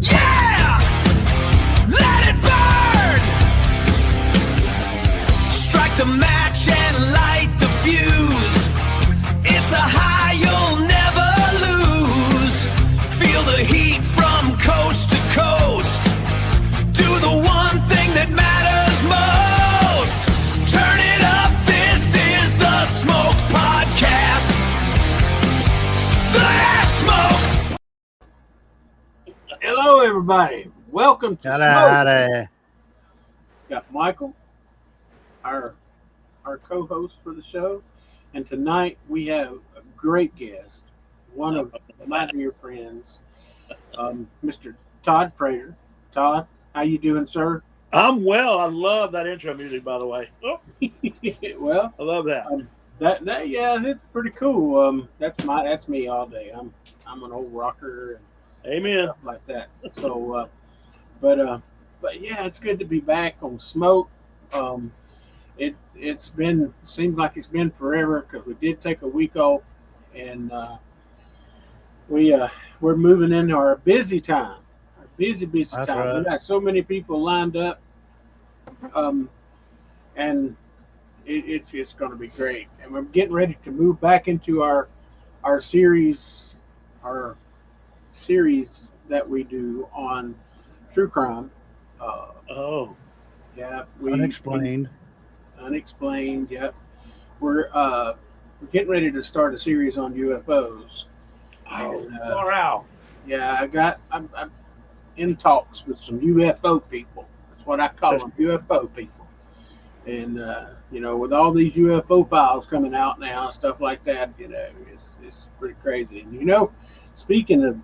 Yeah! Let it burn! Strike the match and light the fuse. It's a high you'll never lose. Feel the heat from coast to coast. Do the one thing that matters most. Turn it up, this is the Smoke Podcast. The Ass Smoke! Hello, everybody. Welcome to Smoke. Got Michael, our co-host for the show, and tonight we have a great guest, one of my dear friends, Mr. Todd Prader. Todd, how you doing, sir? I'm well. I love that intro music, by the way. Oh, Well, I love that. That yeah, it's pretty cool. That's me all day. I'm an old rocker and Amen. stuff like that. So, but yeah, it's good to be back on Smoke. Seems like it's been forever because we did take a week off, and we're moving into our busy time. Our busy That's time. right. We got so many people lined up, and it's just going to be great. And we're getting ready to move back into our series that we do on true crime. Yeah, Unexplained. Yep. We're getting ready to start a series on UFOs. Far out. Yeah, I'm in talks with some UFO people. That's what I call them, UFO people. And with all these UFO files coming out now and stuff like that, it's pretty crazy. And speaking of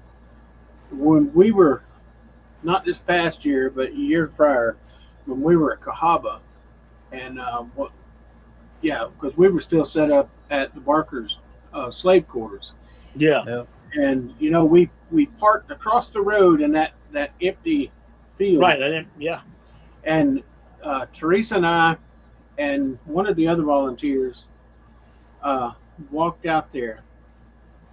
when we were, not this past year, but years prior, when we were at Cahaba, and because we were still set up at the Barker's slave quarters. Yeah. Yep. And we parked across the road in that empty field. Right. Yeah. And Teresa and I and one of the other volunteers walked out there.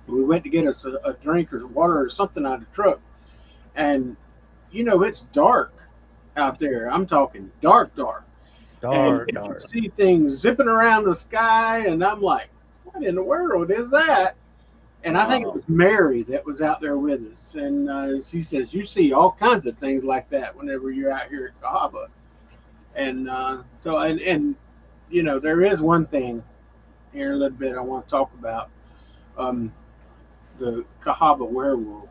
We went to get us a drink or water or something out of the truck. And it's dark out there. I'm talking dark. And you can see things zipping around the sky, and I'm like, what in the world is that? And I think it was Mary that was out there with us. And she says, you see all kinds of things like that whenever you're out here at Cahaba. And there is one thing here in a little bit I want to talk about. The Cahaba werewolf.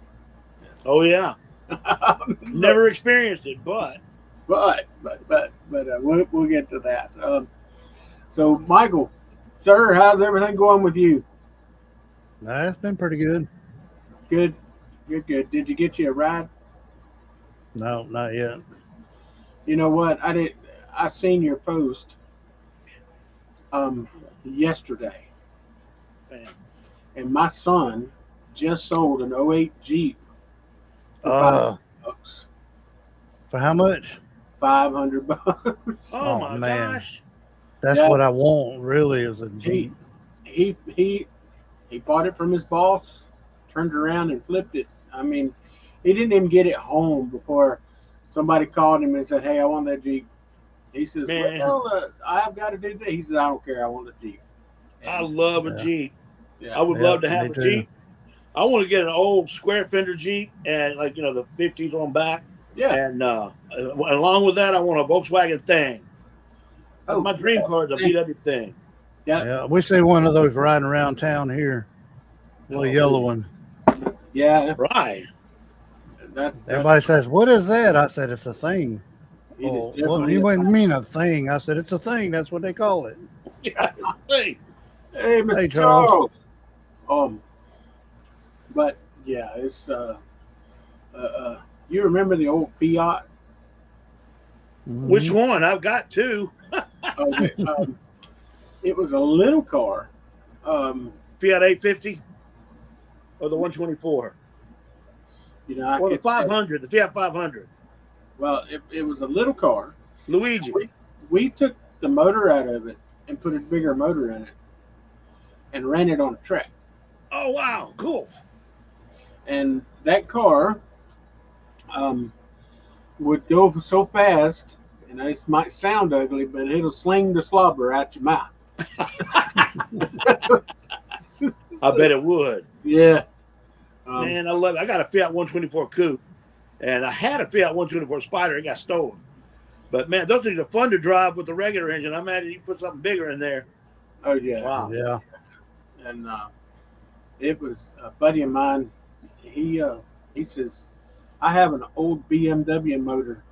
Oh, yeah. Never experienced it, but we'll get to that. So, Michael, sir, how's everything going with you? It's been pretty good. Good. Did you get you a ride? No, not yet. You know what? I seen your post yesterday. Fan. And my son just sold an 08 Jeep for $500. For how much? $500. Oh my man. gosh. That's what I want, really, is a Jeep. He bought it from his boss, turned around and flipped it. I mean, he didn't even get it home before somebody called him and said, hey, I want that Jeep. He says, well, I've got to do that. He says, I don't care. I want a Jeep. And I love a Jeep. Yeah. I would love to have me a too. Jeep. I want to get an old square fender Jeep and the 50s on back. Yeah. And along with that, I want a Volkswagen Thing. My dream car is a VW Thing. Yeah. We see one of those riding around town here. Little yellow one. Yeah. Right. Everybody says, what is that? I said, it's a thing. What do you mean a thing? I said, it's a thing. That's what they call it. Yeah, it's a thing. Hey, Mr. Hey, Charles. But yeah, it's you remember the old Fiat? Mm-hmm. Which one? I've got two. It was a little car. Fiat 850 or the 124? Or the 500, the Fiat 500. Well, it was a little car. Luigi. We took the motor out of it and put a bigger motor in it and ran it on a track. Oh, wow. Cool. And that car would go so fast, and this might sound ugly, but it'll sling the slobber out your mouth. I bet it would. Yeah. Man, I love it. I got a Fiat 124 Coupe, and I had a Fiat 124 Spider. It got stolen. But, man, those things are fun to drive with the regular engine. I imagine you put something bigger in there. Oh, yeah. Wow. Yeah. And it was a buddy of mine. He says, I have an old BMW motor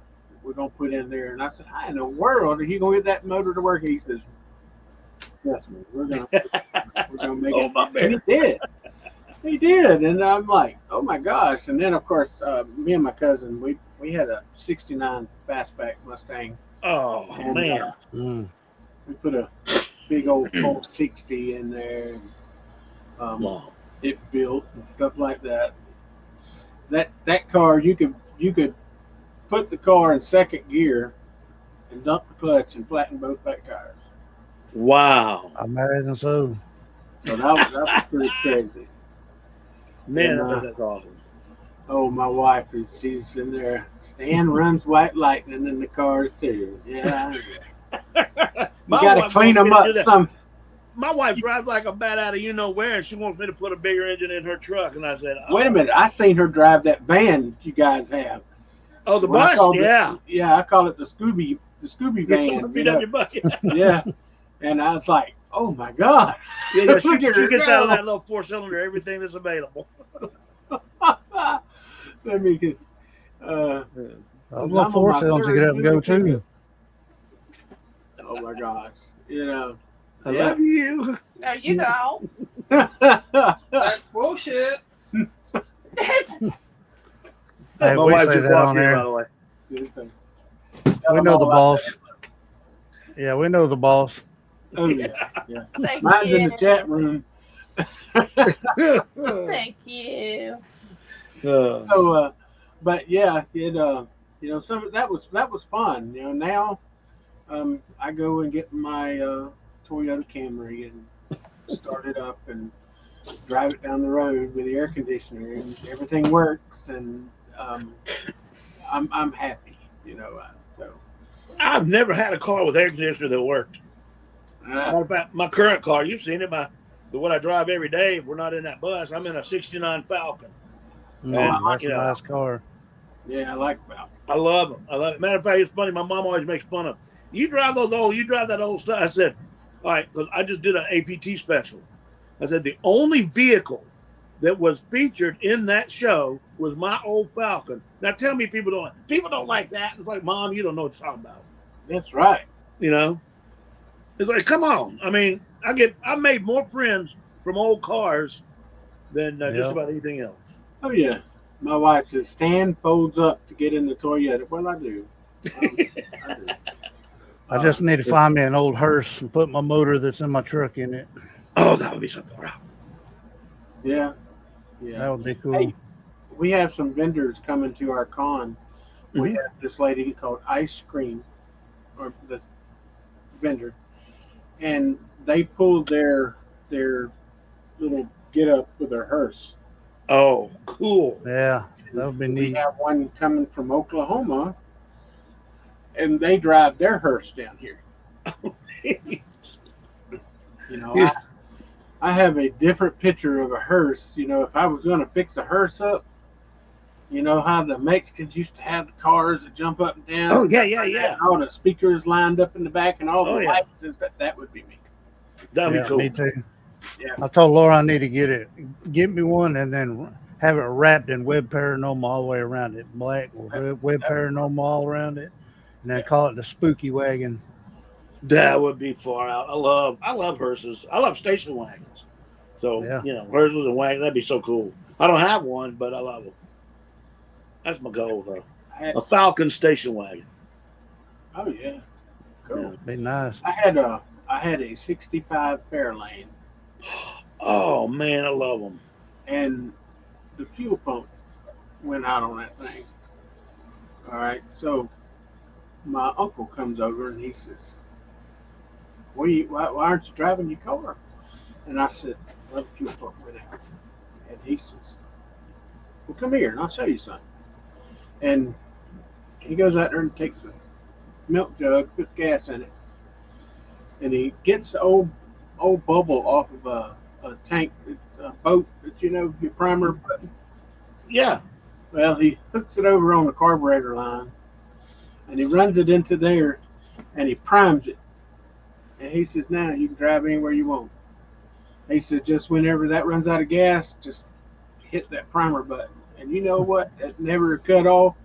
we're going to put in there. And I said, how in the world are you going to get that motor to work? He says, yes, man, we're going to make it. And he did. He did. And I'm like, oh, my gosh. And then, of course, me and my cousin, we had a 69 fastback Mustang. Oh, and, man. We put a big old 460 in there. And, wow. It built and stuff like that. That car, you could put the car in second gear and dump the clutch and flatten both back tires. Wow. I imagine so. So that was pretty crazy. Man, And, that's awesome. Oh, my wife she's in there. Stan runs white lightning in the cars too. Yeah. You gotta clean them up some. My wife drives like a bat out of you know where, and she wants me to put a bigger engine in her truck. And I said, oh. Wait a minute, I seen her drive that van that you guys have. Oh, the bus? Yeah. Yeah, I call it the Scooby van. VW bus. Yeah. And I was like, oh my God. Yeah, she gets out of that little 4-cylinder everything that's available. Let me get a little 4-cylinder get up and go too. Oh my gosh. You know. I love you. There you go. That's bullshit. Hey, My we wife say just that walked on in, by there. the way. We know the boss. Yeah, we know the boss. Oh yeah. Thank Mine's you. in the chat room. Thank you. So, but yeah, it you know, that was fun. You know, now I go and get my Toyota Camry and start it up and drive it down the road with the air conditioner, and everything works, and I'm happy. You know, so I've never had a car with air conditioner that worked. Matter of fact, my current car, you've seen it, the one I drive every day, we're not in that bus. I'm in a 69 Falcon. That's a nice car. Yeah, I like that. I love them. I love it. Matter of fact, it's funny. My mom always makes fun of you drive that old stuff. I said, all right, because I just did an APT special. I said, the only vehicle that was featured in that show was my old Falcon. Now tell me people don't like that. It's like, Mom, you don't know what you're talking about. That's right. You know? It's like, come on. I mean, I made more friends from old cars than just about anything else. Oh yeah. My wife says, Stan folds up to get in the Toyota. Well, I do. I do. I just need to find me an old hearse and put my motor that's in my truck in it. Oh, that would be something. Yeah. That would be cool. Hey, we have some vendors coming to our con. We Mhm. have this lady called Ice Cream, or the vendor, and they pulled their little get up with their hearse. Oh, cool. Yeah, that would be We neat. have one coming from Oklahoma, and they drive their hearse down here. You know, I have a different picture of a hearse. You know, if I was going to fix a hearse up, you know how the Mexicans used to have the cars that jump up and down. Oh, yeah. All the speakers lined up in the back and all the Oh, yeah. lights and stuff. That would be me. That'd be cool. Me too. Yeah. I told Laura I need to get me one and then have it wrapped in W.E.B. paranormal all the way around it, black with W.E.B. paranormal all around it, and then call it the spooky wagon. That would be far out. I love hearses. I love station wagons. So, you know, hearses and wagons, that'd be so cool. I don't have one, but I love them. That's my goal, though. A Falcon station wagon. Oh yeah, cool. Yeah, be nice. I had a '65 Fairlane, Oh man, I love them. and the fuel pump went out on that thing. All right, so my uncle comes over and he says, why aren't you driving your car? And I said, well, the fuel pump went out. And he says, well, come here and I'll show you something. And he goes out there and takes a milk jug, puts gas in it, and he gets the old bubble off of a tank, a boat that your primer. Yeah. Well, he hooks it over on the carburetor line, and he runs it into there, and he primes it. And he says, "Now you can drive anywhere you want." He says, "Just whenever that runs out of gas, just hit that primer button." And you know what? It never cut off.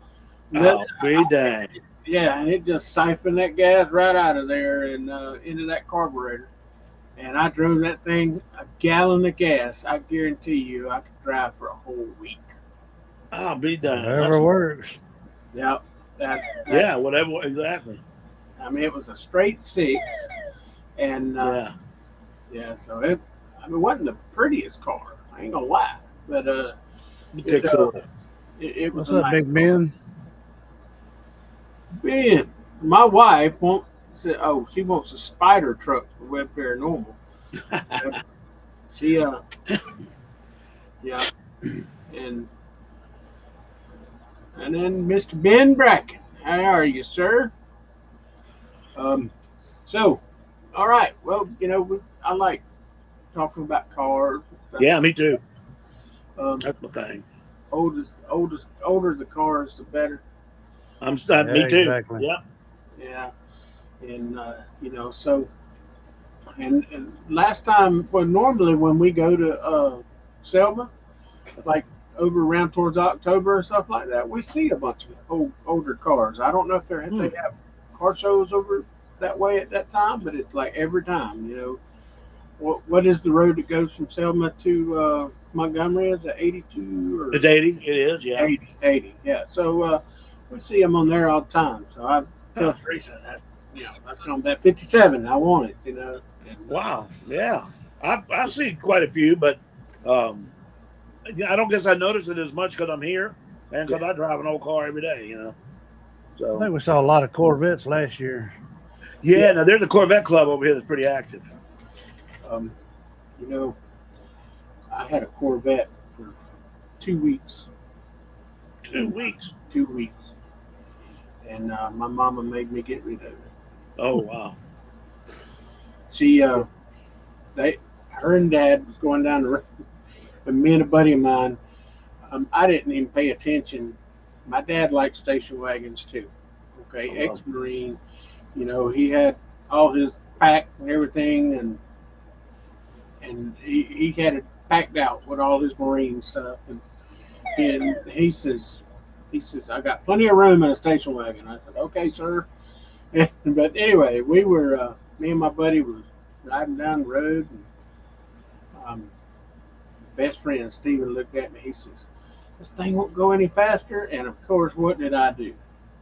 Oh, be dang. Yeah, and it just siphoned that gas right out of there and into that carburetor. And I drove that thing a gallon of gas. I guarantee you, I could drive for a whole week. I'll be dang. Whatever works. Yep. Yeah, whatever. Exactly. I mean, it was a straight 6, and Yeah. So it wasn't the prettiest car. I ain't gonna lie, but Okay, cool. it was. What's up, Big Ben? Ben, my wife said, "Oh, she wants a spider truck for Web Paranormal." She yeah, and then Mr. Ben Bracken, how are you, sir? So, all right. Well, I like talking about cars. And stuff. Yeah, me too. That's my thing. Older the cars, the better. Me too. Exactly. Yeah. Yeah, and so, and last time, well, normally when we go to Selma, like over around towards October and stuff like that, we see a bunch of older cars. I don't know if they have car shows over that way at that time, but it's like every time. What is the road that goes from Selma to Montgomery? Is it 82 or? It's 80. It is. Yeah. 80. Yeah. So we see them on there all the time. So I tell Teresa that that's going to be 57. I want it. And, wow. Yeah. I see quite a few, but I don't guess I notice it as much because I'm here and because I drive an old car every day. So I think we saw a lot of Corvettes last year. Yeah. Now there's a Corvette club over here that's pretty active. I had a Corvette for 2 weeks. 2 weeks. 2 weeks. And my mama made me get rid of it. Oh wow. She, her and Dad was going down the road, and me and a buddy of mine. I didn't even pay attention. My dad liked station wagons too. Okay, ex-Marine. He had all his pack and everything, and he had it packed out with all his Marine stuff. And he says, "I got plenty of room in a station wagon." I said, "Okay, sir." But anyway, we were me and my buddy was riding down the road, and best friend Steven looked at me. He says, "This thing won't go any faster." And of course, what did I do?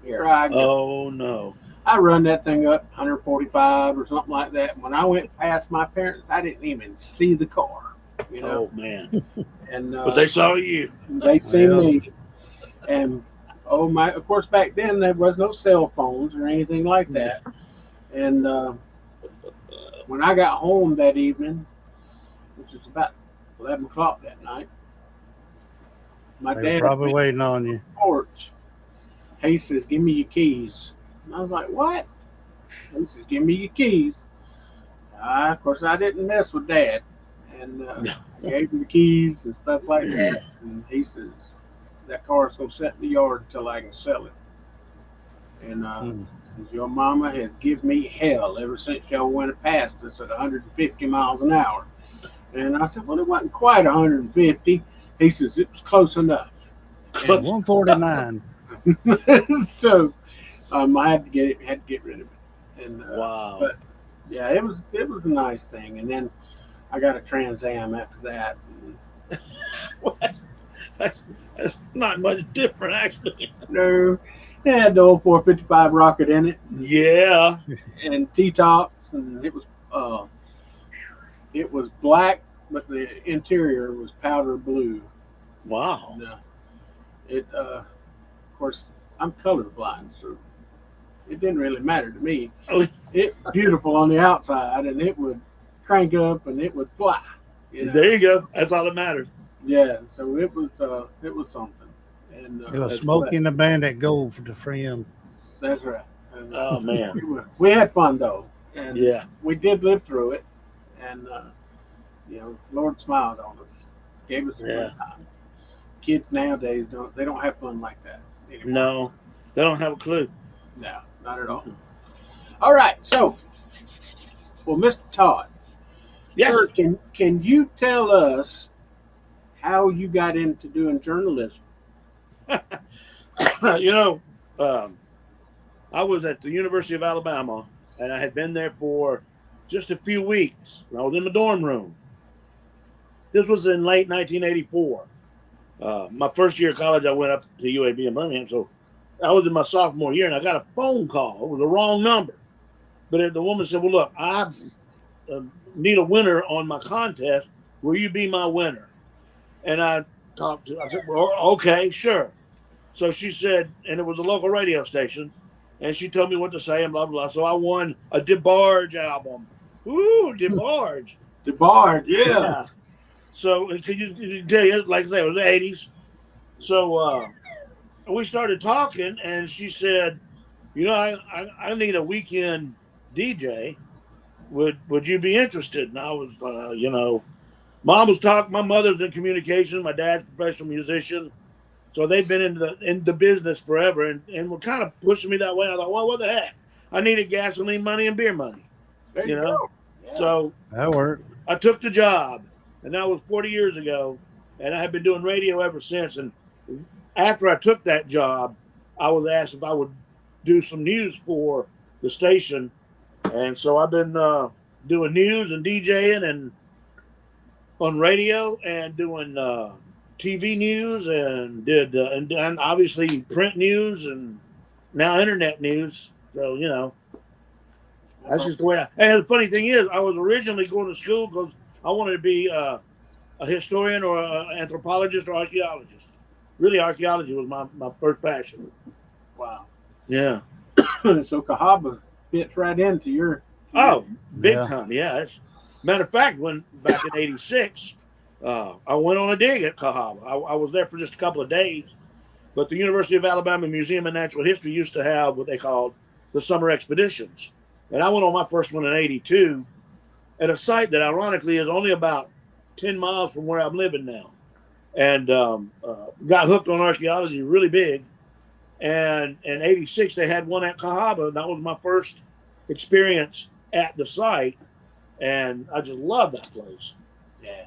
Here I go. Oh no. I run that thing up 145 or something like that. When I went past my parents, I didn't even see the car. Oh man. And but they saw you. They seen me. And of course, back then there was no cell phones or anything like that. And when I got home that evening, which was about 11 o'clock that night, my They were dad probably was waiting on you. on the porch. He says, "Give me your keys." And I was like, "What?" He says, "Give me your keys." Of course, I didn't mess with Dad. And I gave him the keys and stuff like that. And he says, "That car's going to sit in the yard until I can sell it." And says, "Your mama has given me hell ever since y'all went past us at 150 miles an hour." And I said, "Well, it wasn't quite 150. He says, "It was close enough." 149. So I had to get rid of it. And Wow. But yeah, it was a nice thing. And then I got a Trans Am after that. That's not much different, actually. No, it had the old 455 rocket in it. Yeah. And T-tops, and it was black, but the interior was powder blue. Wow. And, of course, I'm colorblind, so it didn't really matter to me. Oh. It was beautiful on the outside, and it would crank up and it would fly. There you go. That's all that matters. Yeah, so it was something. And It was That's Smokey and the Bandit Gold for the friend. that's right. And, Oh man, we had fun though, and yeah, we did live through it. And Lord smiled on us, gave us a yeah. good time. Kids nowadays don't have fun like that anymore. No, they don't have a clue. No, not at all. Mm-mm. All right, so well, Mr. Todd, Yes, sir, can you tell us how you got into doing journalism? you know, um, I was at the University of Alabama, and I had been there for just a few weeks. I was in the dorm room. This was in late 1984. My first year of college, I went up to U.A.B. in Birmingham, so I was in my sophomore year, and I got a phone call. It was the wrong number, but the woman said, "Well, look, I need a winner on my contest. Will you be my winner?" And I said, "Well, okay, sure." So she said, and it was a local radio station, and she told me what to say and blah, blah, blah. So I won a DeBarge album. Ooh, DeBarge. DeBarge, yeah. Yeah. So can you tell you, like I say, it was the 80s. So we started talking, and she said, I need a weekend DJ. Would you be interested? And I was, mom was talking. My mother's in communication. My dad's a professional musician. So they've been in the business forever, and were kind of pushing me that way. I thought, well, what the heck? I needed gasoline money and beer money, There you you know. go. Yeah. So That worked. I took the job, and that was 40 years ago, and I have been doing radio ever since. And after I took that job, I was asked if I would do some news for the station, and so I've been doing news and DJing and on radio and doing TV news and did and obviously print news and now internet news. So that's just the way. And the funny thing is, I was originally going to school because I wanted to be a historian or an anthropologist or archaeologist. Really, archaeology was my first passion. Wow. Yeah. So Cahaba fits right into your. Oh, big Yeah. time. Yeah. Matter of fact, when back in '86, I went on a dig at Cahaba. I was there for just a couple of days, but the University of Alabama Museum of Natural History used to have what they called the summer expeditions. And I went on my first one in '82 at a site that ironically is only about 10 miles from where I'm living now. And got hooked on archaeology really big. And in '86, they had one at Cahaba. And that was my first experience at the site. And I just love that place. Yeah.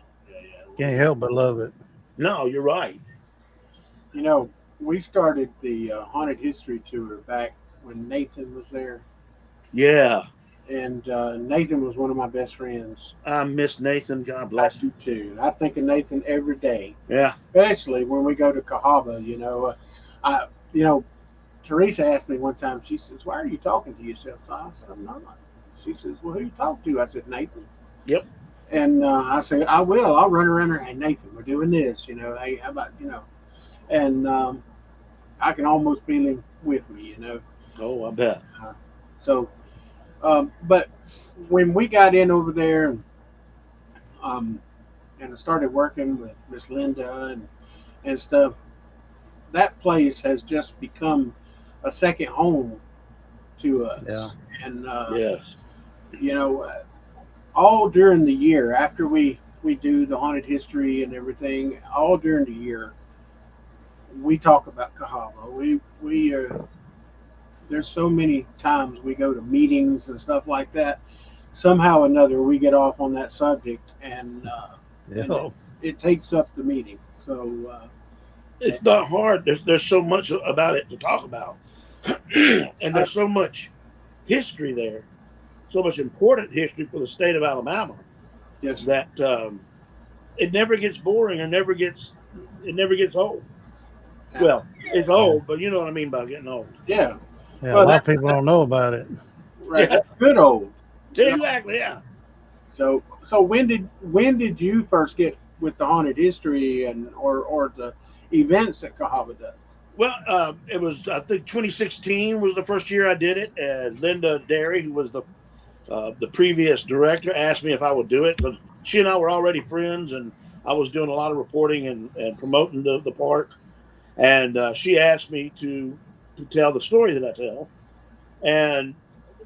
Can't help but love it. No, you're right. We started the haunted history tour back when Nathan was there, Yeah. and Nathan was one of my best friends. I miss Nathan. God I bless do him. too. I think of Nathan every day, Yeah. especially when we go to Cahaba. Teresa asked me one time. She says, "Why are you talking to yourself?" So I said, "I'm not." She says, "Well, who you talk to?" I said, "Nathan." Yep. And I said, "I will. I'll run around there. Hey, Nathan, we're doing this. Hey, how about And I can almost feel him with me. Oh, I bet. So, but when we got in over there, and I started working with Miss Linda and stuff, that place has just become a second home to us. Yeah. And Yes. all during the year after we do the haunted history and everything, all during the year we talk about Cahaba. We there's so many times we go to meetings and stuff like that. Somehow or another we get off on that subject, and Yeah. it takes up the meeting. So It's not hard. There's so much about it to talk about. And there's so much history there, so much important history for the state of Alabama yes, that it never gets boring or never gets old. Well, it's old, but you know what I mean by getting old. yeah, Yeah, Well, a lot of people don't know about it. right. Yeah. That's good old. Exactly, yeah. So when did you first get with the haunted history and or the events that Cahaba does? Well, it was, I think 2016 was the first year I did it, and Linda Derry, who was the previous director, asked me if I would do it because she and I were already friends, and I was doing a lot of reporting and promoting the park. and she asked me to tell the story that I tell, and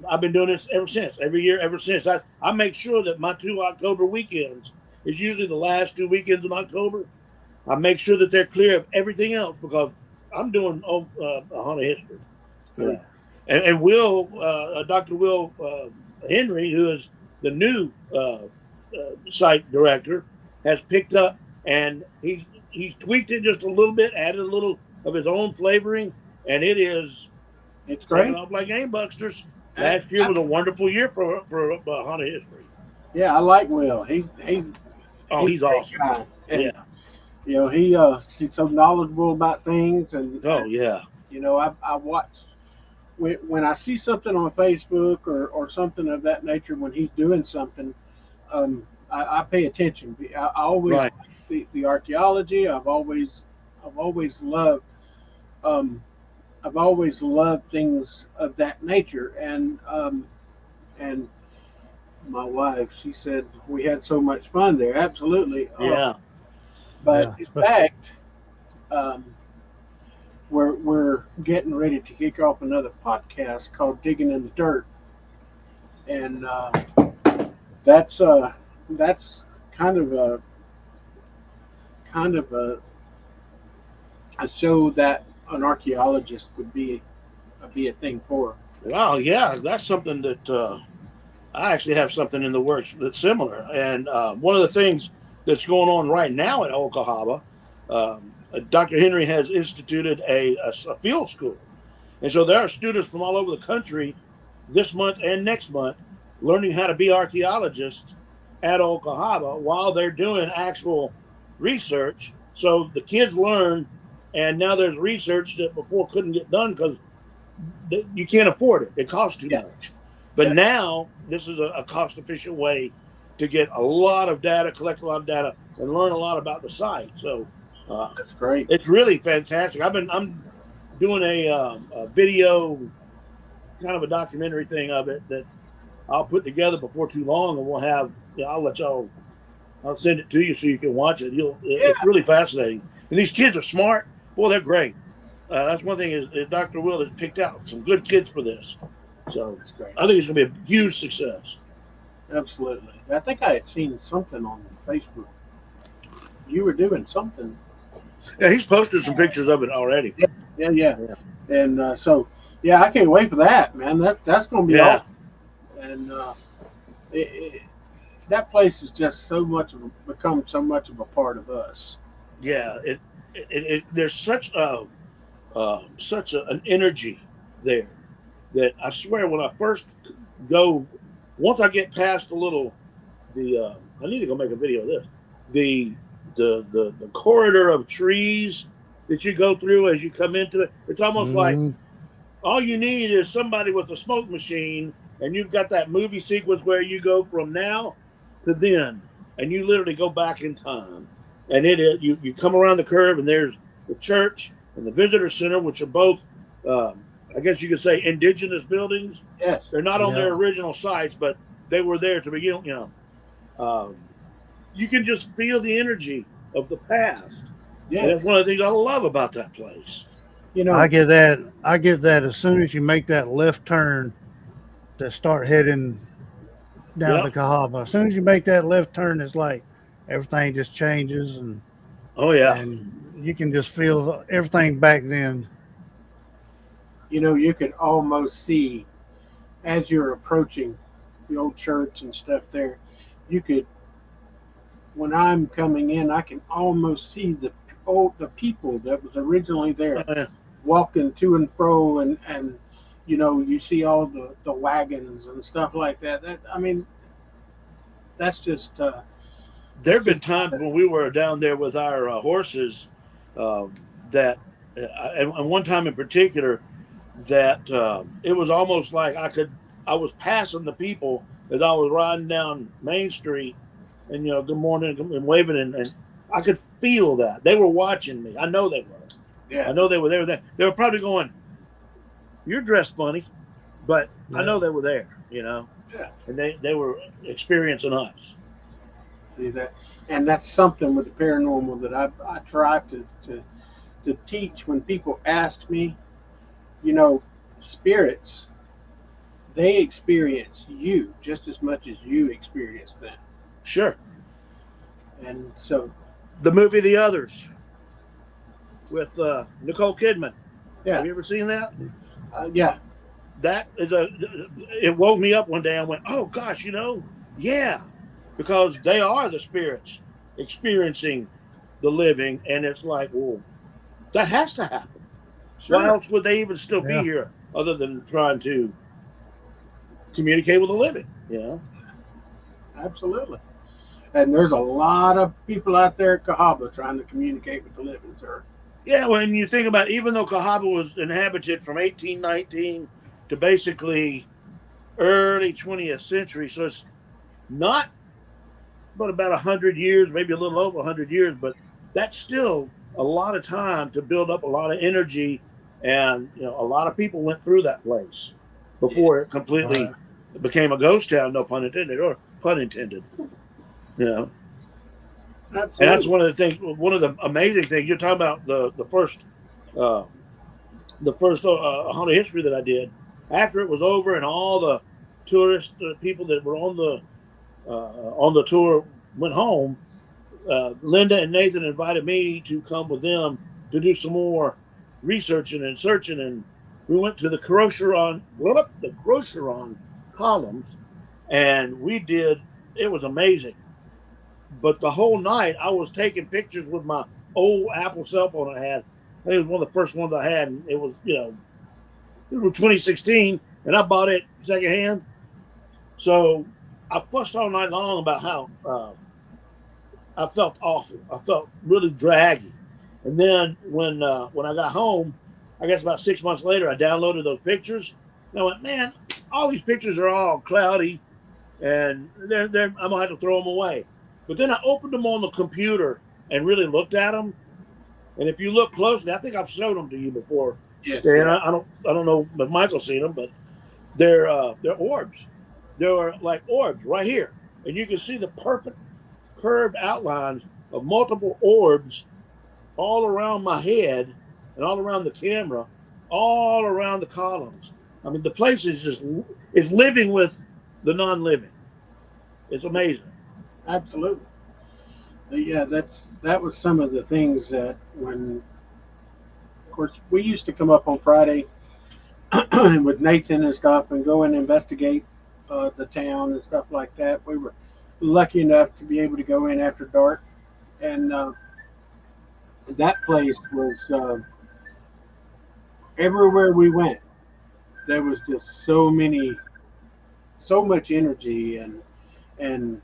I've been doing this ever since. Every year, ever since. I make sure that my 2 October weekends is usually the last 2 weekends in October. I make sure that they're clear of everything else because I'm doing a haunted history, you know. And Will, Dr. Will Henry, who is the new site director, has picked up, and he's tweaked it just a little bit, added a little of his own flavoring, and it's taking great. off like gangbusters. Last year was a wonderful year for haunted history. Yeah, I like Will. He's Oh, he's a great awesome. guy. And, Yeah. you know, he's so knowledgeable about things, and Oh, yeah. you know, I watch when I see something on Facebook or something of that nature when he's doing something. I pay attention. I always Right. like the archaeology. Um, I've always loved things of that nature, and my wife, she said we had so much fun there. Absolutely. Yeah. But Yeah. in fact, um, we're getting ready to kick off another podcast called Digging in the Dirt, and that's kind of a kind of a show that an archaeologist would be a thing for. Wow. Yeah. That's something that I actually have something in the works that's similar. And one of the things that's going on right now at Old Cahawba, Dr. Henry has instituted a field school. And so there are students from all over the country this month and next month learning how to be archaeologists at Old Cahawba while they're doing actual research. So the kids learn, and now there's research that before couldn't get done because you can't afford it. It costs too much. But now this is a cost efficient way to get a lot of data, collect a lot of data, and learn a lot about the site. So That's great. it's really fantastic. I'm doing a video, kind of a documentary thing of it that I'll put together before too long, and we'll have. I'll send it to you so you can watch it. It's really fascinating, and these kids are smart. Boy, they're great. That's one thing is Dr. Will has picked out some good kids for this. So That's great. I think it's going to be a huge success. Absolutely. I think I had seen something on Facebook. You were doing something. Yeah, he's posted some pictures of it already. Yeah. And so, I can't wait for that, man. That's going to be awesome. And that place has just become so much of a part of us. Yeah, there's such an energy there that I swear when I first go, once I get past I need to go make a video of this. The corridor of trees that you go through as you come into it. It's almost like all you need is somebody with a smoke machine, and you've got that movie sequence where you go from now to then, and you literally go back in time. And you come around the curve, and there's the church and the visitor center, which are both, I guess you could say, indigenous buildings. Yes. They're not on their original sites, but they were there to begin. You can just feel the energy of the past. Yes. And that's one of the things I love about that place. I get that as soon as you make that left turn to start heading down to Cahaba. As soon as you make that left turn, it's like everything just changes, and and you can just feel everything back then. You could almost see as you're approaching the old church and stuff there. When I'm coming in, I can almost see the people that was originally there walking to and fro, and you see all the wagons and stuff like that. That's just. There have been times when we were down there with our horses and one time in particular that it was almost like I was passing the people as I was riding down Main Street and good morning and waving and I could feel that they were watching me. I know they were. Yeah. I know they were there. They were probably going, "You're dressed funny," but I know they were there. Yeah. And they were experiencing us. See that, and that's something with the paranormal that I try to to teach when people asked me, you know, spirits, they experience you just as much as you experience them. Sure. And so, The movie The Others with Nicole Kidman. yeah, Have you ever seen that? yeah, That is it woke me up one day. I went, oh gosh, yeah, because they are the spirits experiencing the living, and it's like, well, that has to happen. sure, Why else would they even still be Yeah. here other than trying to communicate with the living? absolutely. And there's a lot of people out there at Cahaba trying to communicate with the living, sir. Yeah, when you think about it, even though Cahaba was inhabited from 1819 to basically early 20th century, so it's not but about 100 years, maybe a little over 100 years, but that's still a lot of time to build up a lot of energy. And, a lot of people went through that place before it completely became a ghost town, no pun intended, or pun intended. Absolutely. And that's one of the things, one of the amazing things. You're talking about the first haunted history that I did. After it was over and all the tourist people that were on the tour went home, Linda and Nathan invited me to come with them to do some more researching and searching, and we went to the Crocheron columns, and we did. It was amazing. But the whole night, I was taking pictures with my old Apple cell phone I had. I think it was one of the first ones I had, and it was 2016, and I bought it secondhand. So I fussed all night long about how I felt awful. I felt really draggy. And then when I got home, I guess about 6 months later, I downloaded those pictures, and I went, man, all these pictures are all cloudy, and I'm gonna have to throw them away. But then I opened them on the computer and really looked at them. And if you look closely, I think I've showed them to you before, Yes, Stan. yeah. I don't know if Michael's seen them, but they're orbs. They're like orbs right here, and you can see the perfect curved outlines of multiple orbs all around my head and all around the camera, all around the columns. I mean, the place is living with the non-living. It's amazing. Absolutely. Yeah, that was some of the things that when, of course, we used to come up on Friday with Nathan and stuff and go and investigate the town and stuff like that. We were lucky enough to be able to go in after dark, and that place was everywhere we went. There was just so much energy, and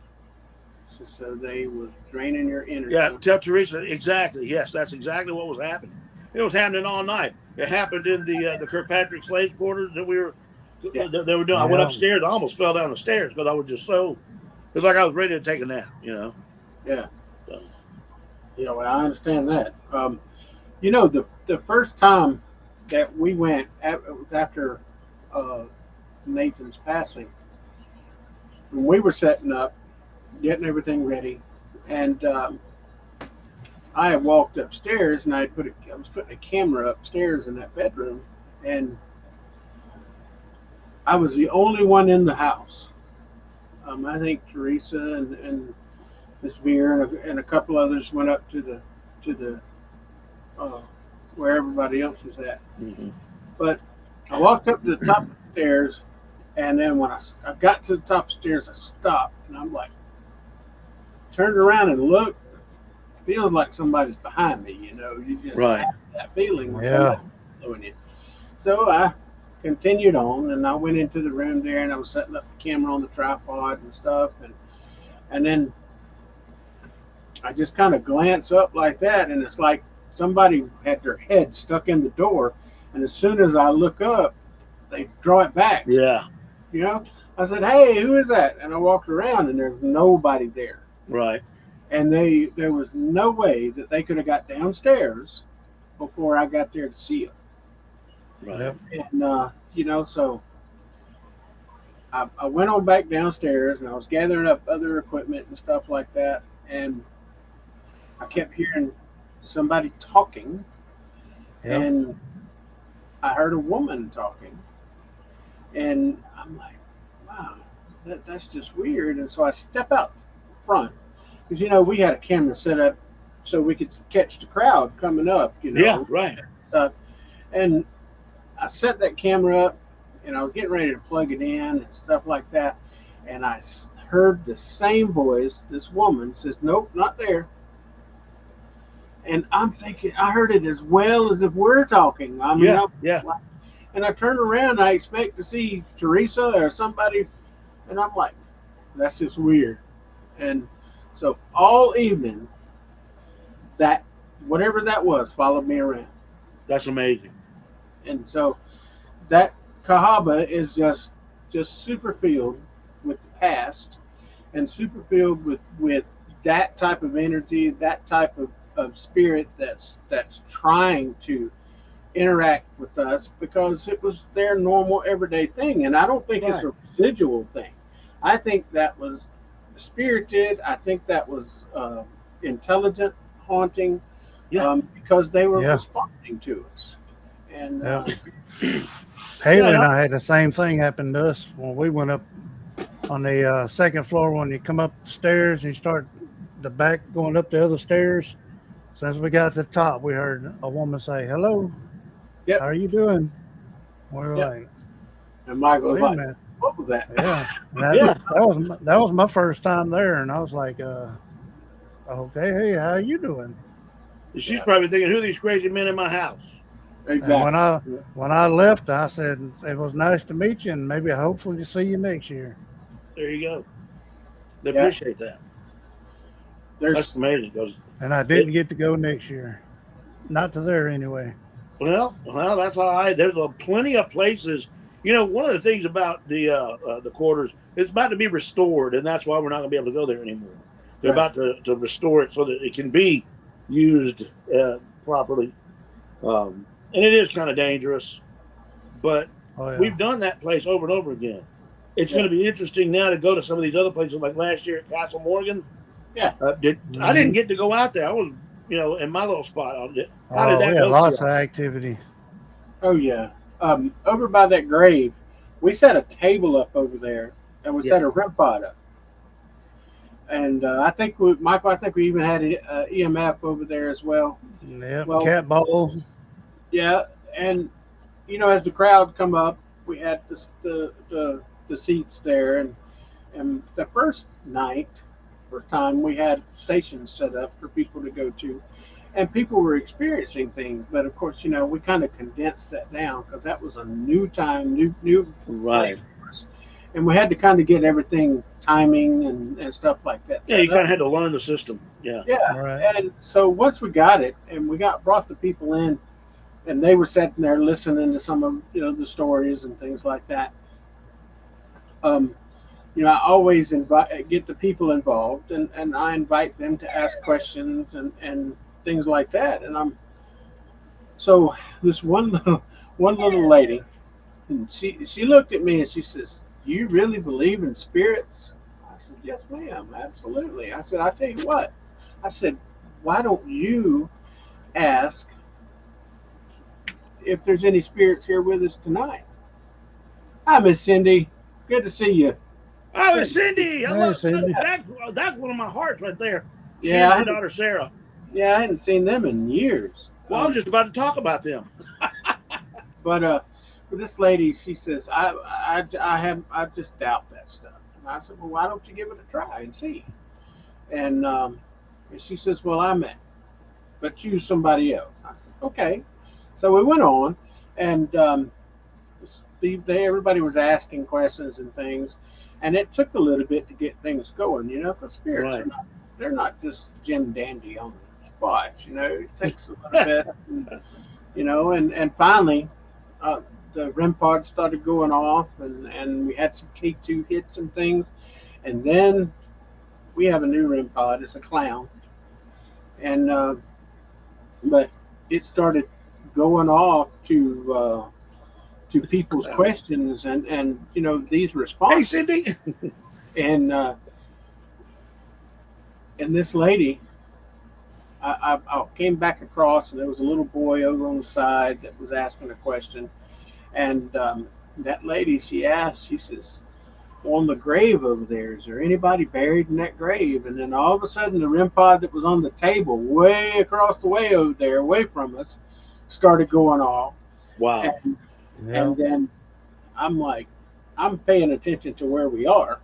so they was draining your energy. Yeah, tell Teresa exactly. Yes, that's exactly what was happening. It was happening all night. It happened in the Kirkpatrick slaves quarters that we were Yeah. that they were doing. I went upstairs. I almost fell down the stairs because I was just so. It was like I was ready to take a nap. Yeah. So. Yeah, well, I understand that. The first time that we went, it was after Nathan's passing, when we were setting up, getting everything ready, and I had walked upstairs and I was putting a camera upstairs in that bedroom, and I was the only one in the house. I think Teresa and Miss Veer and a couple others went up to the uh, where everybody else was at. Mm-hmm. But I walked up to the top of the stairs, and then when I got to the top of the stairs, I stopped, and I'm like, turned around and looked. Feels like somebody's behind me. You just Right. have that feeling when Yeah. somebody's following you. So I continued on, and I went into the room there, and I was setting up the camera on the tripod and stuff, and then I just kind of glance up like that, and it's like somebody had their head stuck in the door, and as soon as I look up, they draw it back. Yeah. I said, "Hey, who is that?" And I walked around, and there's nobody there. Right. And there was no way that they could have got downstairs before I got there to see them. Right. Yep. And so I went on back downstairs, and I was gathering up other equipment and stuff like that, and I kept hearing somebody talking, Yeah. and I heard a woman talking, and I'm like, wow, that's just weird. And so I step out front because we had a camera set up so we could catch the crowd coming up, Yeah, right. stuff. And I set that camera up, and I was getting ready to plug it in and stuff like that. And I heard the same voice. This woman says, "Nope, not there." And I'm thinking, I heard it as well as if we're talking. I mean, Yeah. and I turn around, I expect to see Teresa or somebody, and I'm like, that's just weird. And so all evening, that whatever that was followed me around. That's amazing. And so that Cahaba is just super filled with the past, and super filled with that type of energy, that type of spirit that's trying to interact with us because it was their normal everyday thing. And I don't think it's a residual thing. I think that was spirited. I think that was intelligent haunting, because they were responding to us. And Haley and I had the same thing happen to us when we went up on the second floor. When you come up the stairs and you start the back going up the other stairs, since we got to the top, we heard a woman say, "Hello, how are you doing?" We were like, and Michael was like, man. "What was that?" Yeah, that was my first time there, and I was like, "Okay, hey, how are you doing?" She's probably thinking, "Who are these crazy men in my house?" Exactly. And when I left, I said, "It was nice to meet you, and maybe hopefully to see you next year." There you go. They appreciate that. That's amazing. And I didn't get to go next year, not to there anyway. Well, that's all right. There's plenty of places. One of the things about the quarters, it's about to be restored, and that's why we're not going to be able to go there anymore. They're about to restore it so that it can be used properly. And it is kind of dangerous, but we've done that place over and over again. It's going to be interesting now to go to some of these other places, like last year at Castle Morgan. Yeah. I didn't get to go out there. I was, in my little spot. How did that go? Go? Lots of activity. Oh yeah. Over by that grave, we set a table up over there, and we set a REM pod up. And I think Michael, we even had an EMF over there as well. Yeah, cat ball. Yeah, and as the crowd come up, we had the seats there, and the first time we had stations set up for people to go to, and people were experiencing things. But of course, we kind of condensed that down because that was a new time, new right. And we had to kind of get everything timing and stuff like that. Yeah, you kind of had to learn the system. Yeah. Yeah. Right. And so once we got it, and we brought the people in, and they were sitting there listening to some of the stories and things like that. I always get the people involved, and I invite them to ask questions and things like that. And so this one little lady, and she looked at me and she says, "Do you really believe in spirits?" I said, "Yes, ma'am, absolutely." I said, "I'll tell you what." I said, "Why don't you ask if there's any spirits here with us tonight?" "Hi, Miss Cindy. Good to see you." Oh, Cindy! I love Cindy. That's one of my hearts right there. She Yeah, and her daughter Sarah. Yeah, I hadn't seen them in years. Well, I was just about to talk about them. But this lady, she says, I just doubt that stuff. And I said, "Well, why don't you give it a try and see?" And she says, "Well, but choose somebody else." I said, "Okay." So we went on, and everybody was asking questions and things, and it took a little bit to get things going, because spirits are they're not just Jim Dandy on the spot, it takes a little bit, and finally the REM pod started going off, and we had some K2 hits and things, and then we have a new REM pod. It's a clown, and but it started going off to people's questions and these responses. Hey, Cindy. And this lady, I came back across, and there was a little boy over on the side that was asking a question, and that lady, she asked, she says, on the grave over there, is there anybody buried in that grave? And then all of a sudden, the REM pod that was on the table, way across the way over there, away from us, started going off. Wow. And, Yeah. and then I'm like, I'm paying attention to where we are,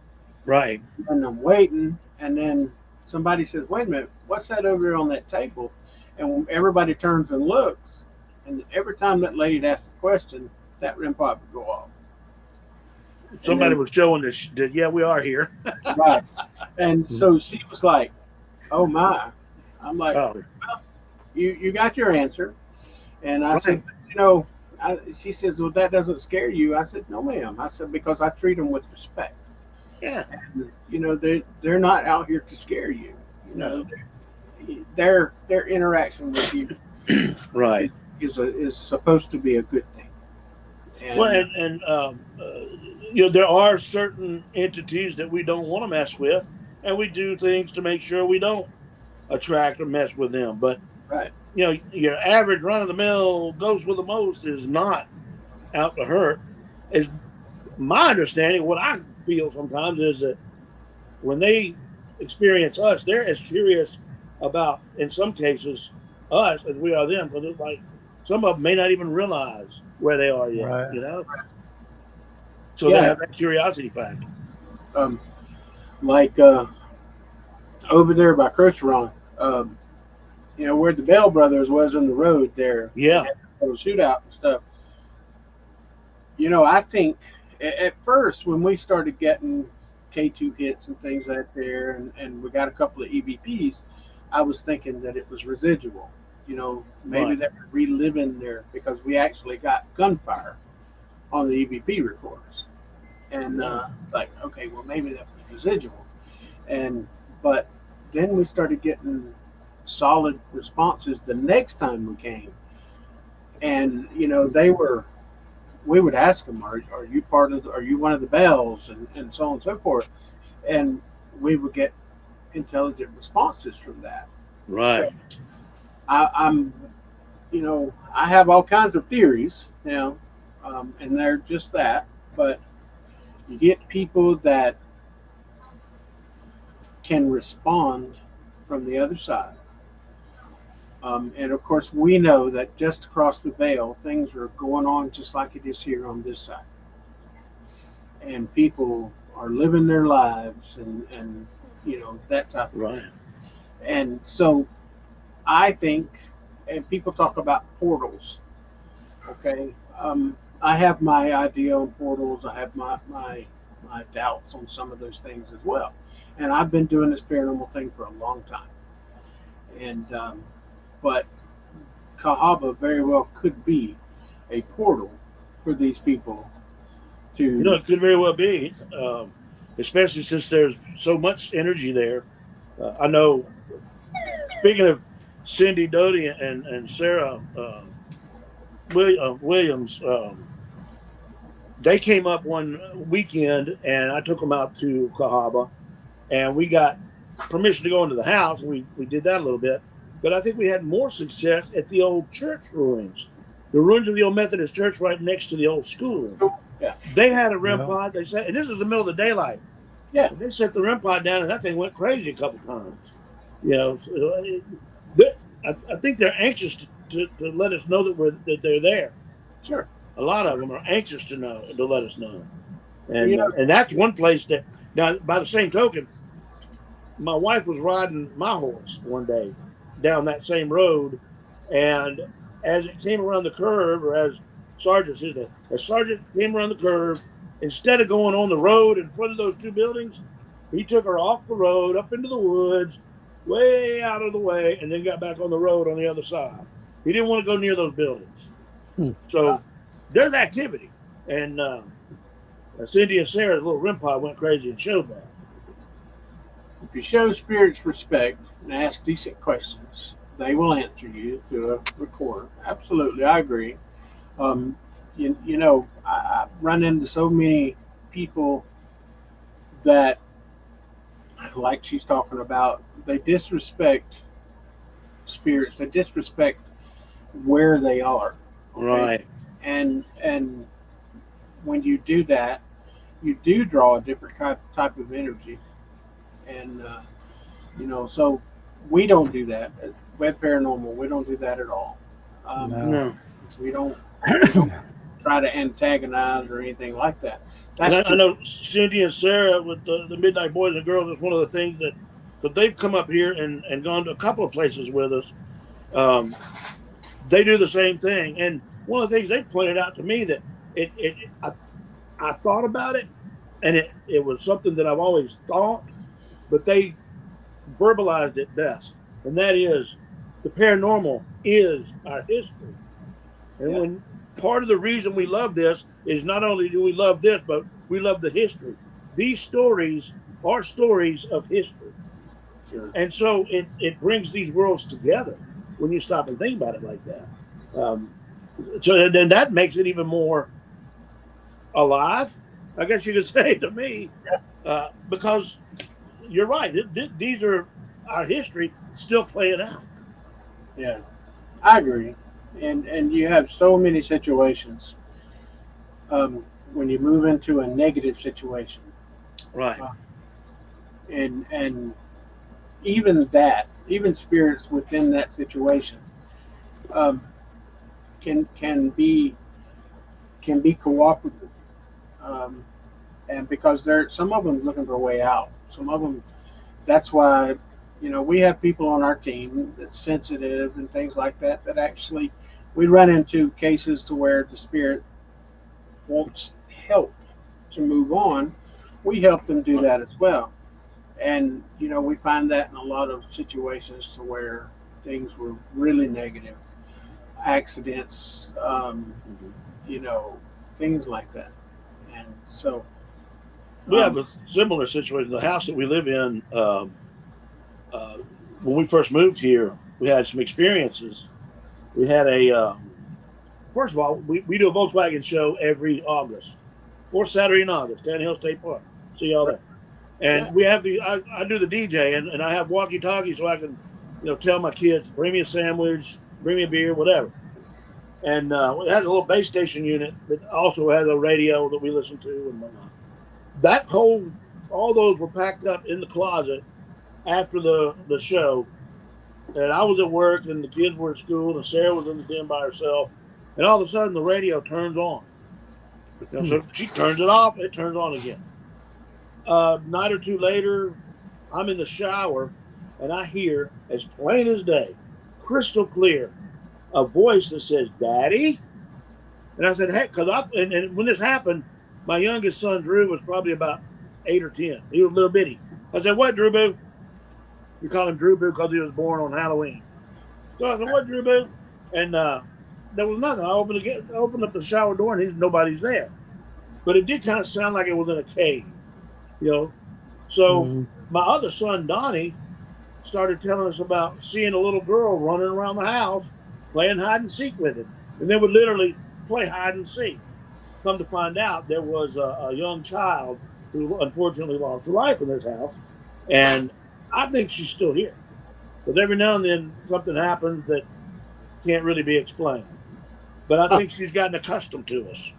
Right. and I'm waiting, and then somebody says, "Wait a minute, what's that over there on that table?" And everybody turns and looks, and every time that lady asked a question, that REM pod would go off. Somebody then- was showing this. Yeah, we are here. Right. And so she was like, "Oh my." I'm like, Oh, you got your answer. And I right. said, she says, "Well, that doesn't scare you." I said, "No, ma'am." I said, "Because I treat them with respect. Yeah. They're not out here to scare you. No. Their interaction with you Right. is supposed to be a good thing." And Well, there are certain entities that we don't want to mess with, and we do things to make sure we don't attract or mess with them. But right, your average run-of-the-mill ghost with the most is not out to hurt. Is my understanding. What I feel sometimes is that when they experience us, they're as curious about, in some cases, us as we are them. Because it's like some of them may not even realize where they are yet. Right. So they Yeah. have that curiosity factor. like over there by Crocheron, where the Bell Brothers was in the road there. Yeah. A little shootout and stuff. I think at first when we started getting K2 hits and things like there, and we got a couple of EVPs, I was thinking that it was residual. Maybe Right. they're reliving there, because we actually got gunfire on the EVP recorders. And it's like, okay, well, maybe that was residual. But then we started getting solid responses the next time we came. And, we would ask them, are you are you one of the Bells, and so on and so forth. And we would get intelligent responses from that. Right. So I'm, I have all kinds of theories, and they're just that. But you get people that can respond from the other side. And of course, we know that just across the veil, things are going on just like it is here on this side. And people are living their lives, and that type of Right. thing. And so I think, and people talk about portals, okay? I have my idea on portals. I have my doubts on some of those things as well. And I've been doing this paranormal thing for a long time. And but Cahaba very well could be a portal for these people to. It could very well be, especially since there's so much energy there. I know, speaking of Cindy Doty and Sarah Williams, they came up one weekend, and I took them out to Cahaba, and we got permission to go into the house. We did that a little bit, but I think we had more success at the old church ruins, the ruins of the old Methodist church right next to the old school. Yeah. They had a REM Yeah. pod. They said, and this is the middle of the daylight. Yeah. They set the REM pod down, and that thing went crazy a couple times. I think they're anxious to let us know that they're there. Sure. A lot of them are anxious to let us know, and You know- and that's one place that. Now, by the same token, my wife was riding my horse one day down that same road, and as it came around the curve, or as Sergeant came around the curve, instead of going on the road in front of those two buildings, he took her off the road, up into the woods, way out of the way, and then got back on the road on the other side. He didn't want to go near those buildings. So there's activity. And Cindy and Sarah's little REM pod went crazy and showed that. If you show spirits respect and ask decent questions, they will answer you through a recorder. Absolutely, I agree. I run into so many people that, like she's talking about, they disrespect spirits that disrespect where they are. Okay? Right. And when you do that, you do draw a different type of energy, and so we don't do that at Web Paranormal. We don't do that at all. No. No. We don't try to antagonize or anything like that. And That's I know Cindy and Sarah with the Midnight Boys and Girls is one of the things that they've come up here and gone to a couple of places with us. They do the same thing. And one of the things they pointed out to me that I thought about it, and it was something that I've always thought, but they verbalized it best. And that is the paranormal is our history. And Yeah. when part of the reason we love this is not only do we love this, but we love the history. These stories are stories of history. Sure. And so it brings these worlds together when you stop and think about it like that. So then that makes it even more alive, I guess you could say to me, because you're right. These are our history still playing out. Yeah, I agree. And you have so many situations when you move into a negative situation, Right. and even spirits within that situation um, can be cooperative, um, and because some of them looking for a way out. Some of them. That's why we have people on our team that's sensitive and things like that. That actually we run into cases to where the spirit wants help to move on. We help them do that as well. And we find that in a lot of situations to where things were really negative, accidents, things like that. And so, We have a similar situation. The house that we live in, when we first moved here, we had some experiences. We had first of all, we do a Volkswagen show every August, fourth Saturday in August, Tan Hill State Park. See y'all there. yeah, And we have I do the DJ, and I have walkie talkies so I can, tell my kids, bring me a sandwich, bring me a beer, whatever. And it has a little base station unit that also has a radio that we listen to and whatnot. All those were packed up in the closet after the show. And I was at work and the kids were at school and Sarah was in the den by herself. And all of a sudden the radio turns on. So she turns it off, it turns on again. A night or two later, I'm in the shower and I hear, as plain as day, crystal clear, a voice that says, "Daddy." And I said, "Heck," and when this happened, my youngest son, Drew, was probably about 8 or 10. He was a little bitty. I said, "What, Drew Boo?" We call him Drew Boo because he was born on Halloween. So I said, "What, Drew Boo?" And there was nothing. I opened up the shower door and nobody's there. But it did kind of sound like it was in a cave. So Mhm. my other son, Donnie, started telling us about seeing a little girl running around the house playing hide and seek with him. And they would literally play hide and seek. Come to find out, there was a young child who unfortunately lost her life in this house. And I think she's still here. But every now and then something happens that can't really be explained. But I think she's gotten accustomed to us.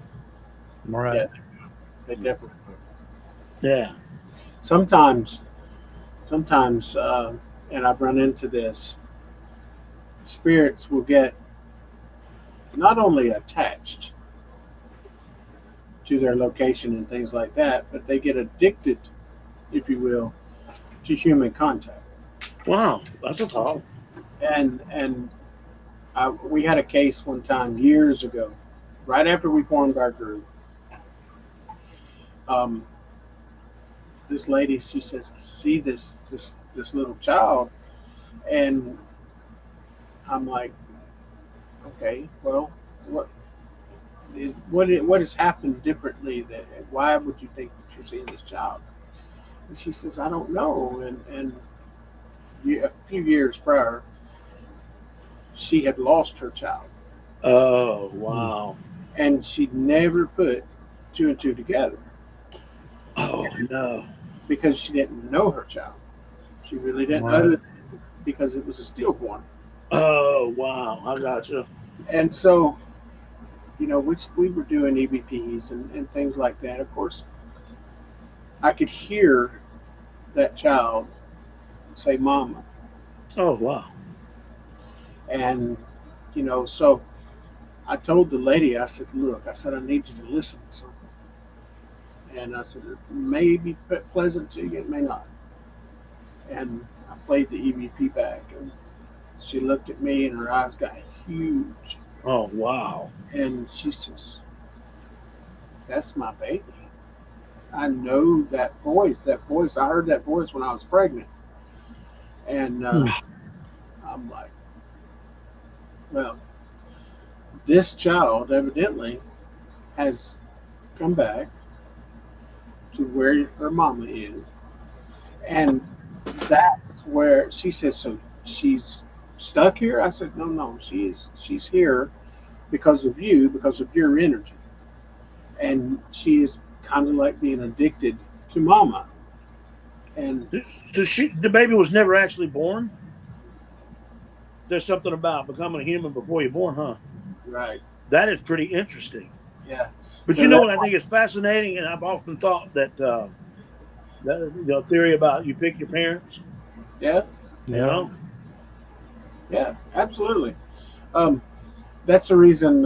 Right. yeah, they definitely. Yeah. Sometimes, and I've run into this. Spirits will get not only attached to their location and things like that, but they get addicted, if you will, to human contact. Wow. That's a thought. And we had a case one time years ago, right after we formed our group. Um, this lady, she says, "I see this little child," and I'm like, "Okay, well, what has happened differently? That why would you think that you're seeing this child?" And she says, "I don't know." And a few years prior, she had lost her child, Oh, wow. and she never put two and two together Oh, no. because she didn't know her child. She really didn't Right. know because it was a stillborn. Oh wow, I got you. And so, we were doing EVPs and things like that. Of course, I could hear that child say "mama," Oh wow. and so I told the lady, I said, "Look," I said, "I need you to listen to something." And I said, "It may be pleasant to you, it may not." And I played the EVP back, and she looked at me, and her eyes got huge, Oh wow. and she says, "That's my baby. I know that voice. That voice. I heard that voice when I was pregnant." And Hmm. I'm like, "Well, this child evidently has come back to where her mama is." And that's where she says, "So she's stuck here?" I said, "No, no, she's here because of you, because of your energy. And she is kind of like being addicted to mama." And So the baby was never actually born. There's something about becoming a human before you're born, huh? right, That is pretty interesting. yeah. But So you know that what I think is fascinating, and I've often thought that that theory about you pick your parents. yeah, You Yeah. know, yeah, absolutely. Um, that's the reason,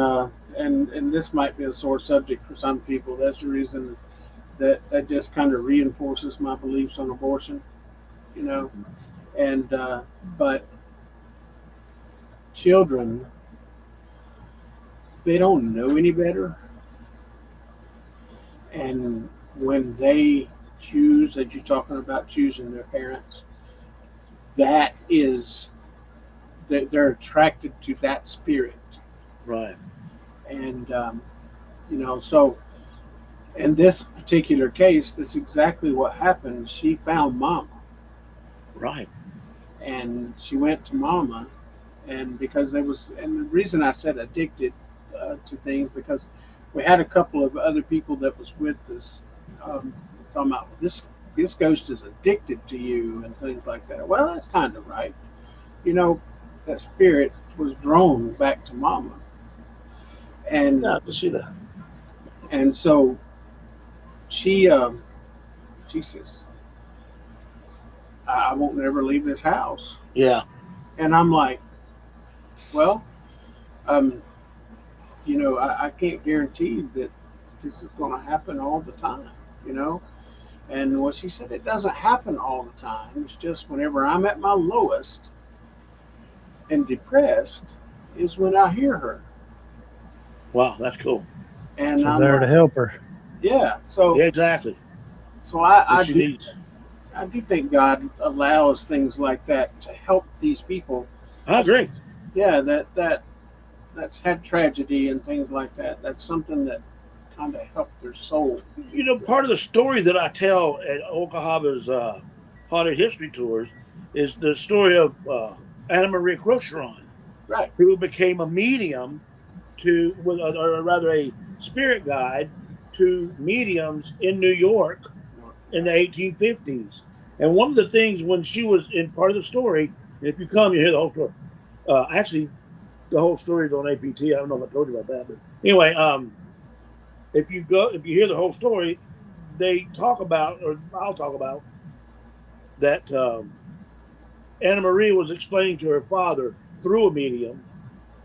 and this might be a sore subject for some people. That's the reason that just kind of reinforces my beliefs on abortion. You know, and but children, they don't know any better, and when they choose, that you're talking about choosing their parents, that is that they're attracted to that spirit. right, And so in this particular case, that's exactly what happened. She found mama, right. and she went to mama, and because there was, and the reason I said addicted to things, because we had a couple of other people that was with us, um, talking about, "Well, this ghost is addicted to you," and things like that. Well, that's kind of right. you know that spirit was drawn back to mama, and Yeah, I can see that. so she says, "I won't never leave this house." Yeah, And I'm like, "Well, um, I can't guarantee that this is going to happen all the time, you know." And what she said, "It doesn't happen all the time. It's just whenever I'm at my lowest and depressed is when I hear her." wow, that's cool. And She's I'm there to like, help her. "Yeah." So Yeah, exactly. What I she do needs. think God allows things like that to help these people. I agree. Yeah, that's had tragedy and things like that. That's something that kind of helped their soul. You know, part of the story that I tell at Old Cahaba's haunted history tours is the story of Anna Maria Crocheron, Right. who became a medium or rather a spirit guide to mediums in New York in the 1850s. And one of the things when she was in part of the story, and if you come, you hear the whole story. Actually, the whole story is on APT. I don't know if I told you about that, but anyway, if you hear the whole story, they talk about, or I'll talk about that Anna Maria was explaining to her father through a medium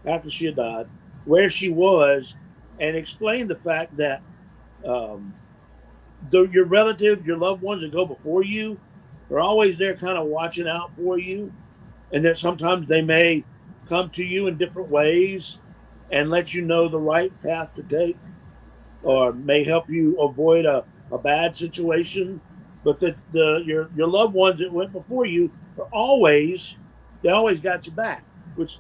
after she had died where she was, and explained the fact that um, your relatives, your loved ones that go before you, are always there, kind of watching out for you, and that sometimes they may come to you in different ways and let you know the right path to take, or may help you avoid a bad situation. But that your loved ones that went before you are always, they always got your back. Which,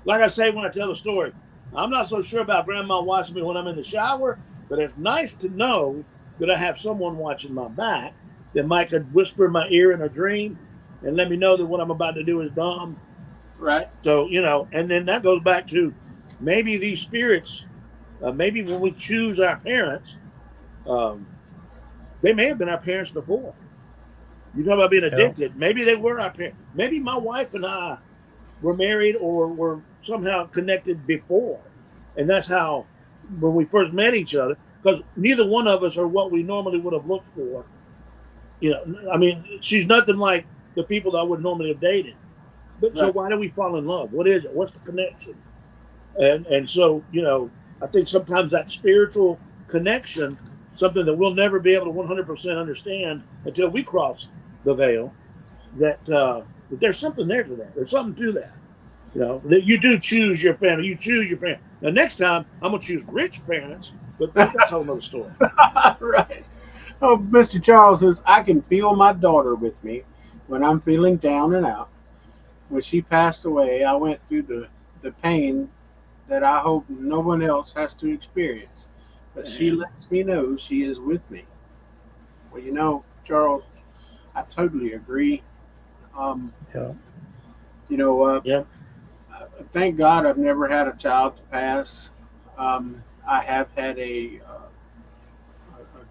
like I say when I tell the story, I'm not so sure about grandma watching me when I'm in the shower, but it's nice to know that I have someone watching my back that might could whisper in my ear in a dream and let me know that what I'm about to do is dumb. Right. So, and then that goes back to maybe these spirits, maybe when we choose our parents, um, they may have been our parents before. You talk about being Yeah. addicted. Maybe they were our parents. Maybe my wife and I were married or were somehow connected before. And that's how, when we first met each other, because neither one of us are what we normally would have looked for. You know, I mean, she's nothing like the people that I would normally have dated. But so Right. why do we fall in love? What is it? What's the connection? And so, you know, I think sometimes that spiritual connection, something that we'll never be able to 100% understand until we cross the veil, that there's something there to that. There's something to that. You know, that you do choose your family. You choose your parents. Now, next time, I'm going to choose rich parents, but that's a whole other story. Right. Oh, Mr. Charles says, I can feel my daughter with me when I'm feeling down and out. When she passed away, I went through the pain that I hope no one else has to experience. But she lets me know she is with me. Well, you know, Charles, I totally agree. Um, Yeah. you know, Yeah. thank God I've never had a child to pass. I have had a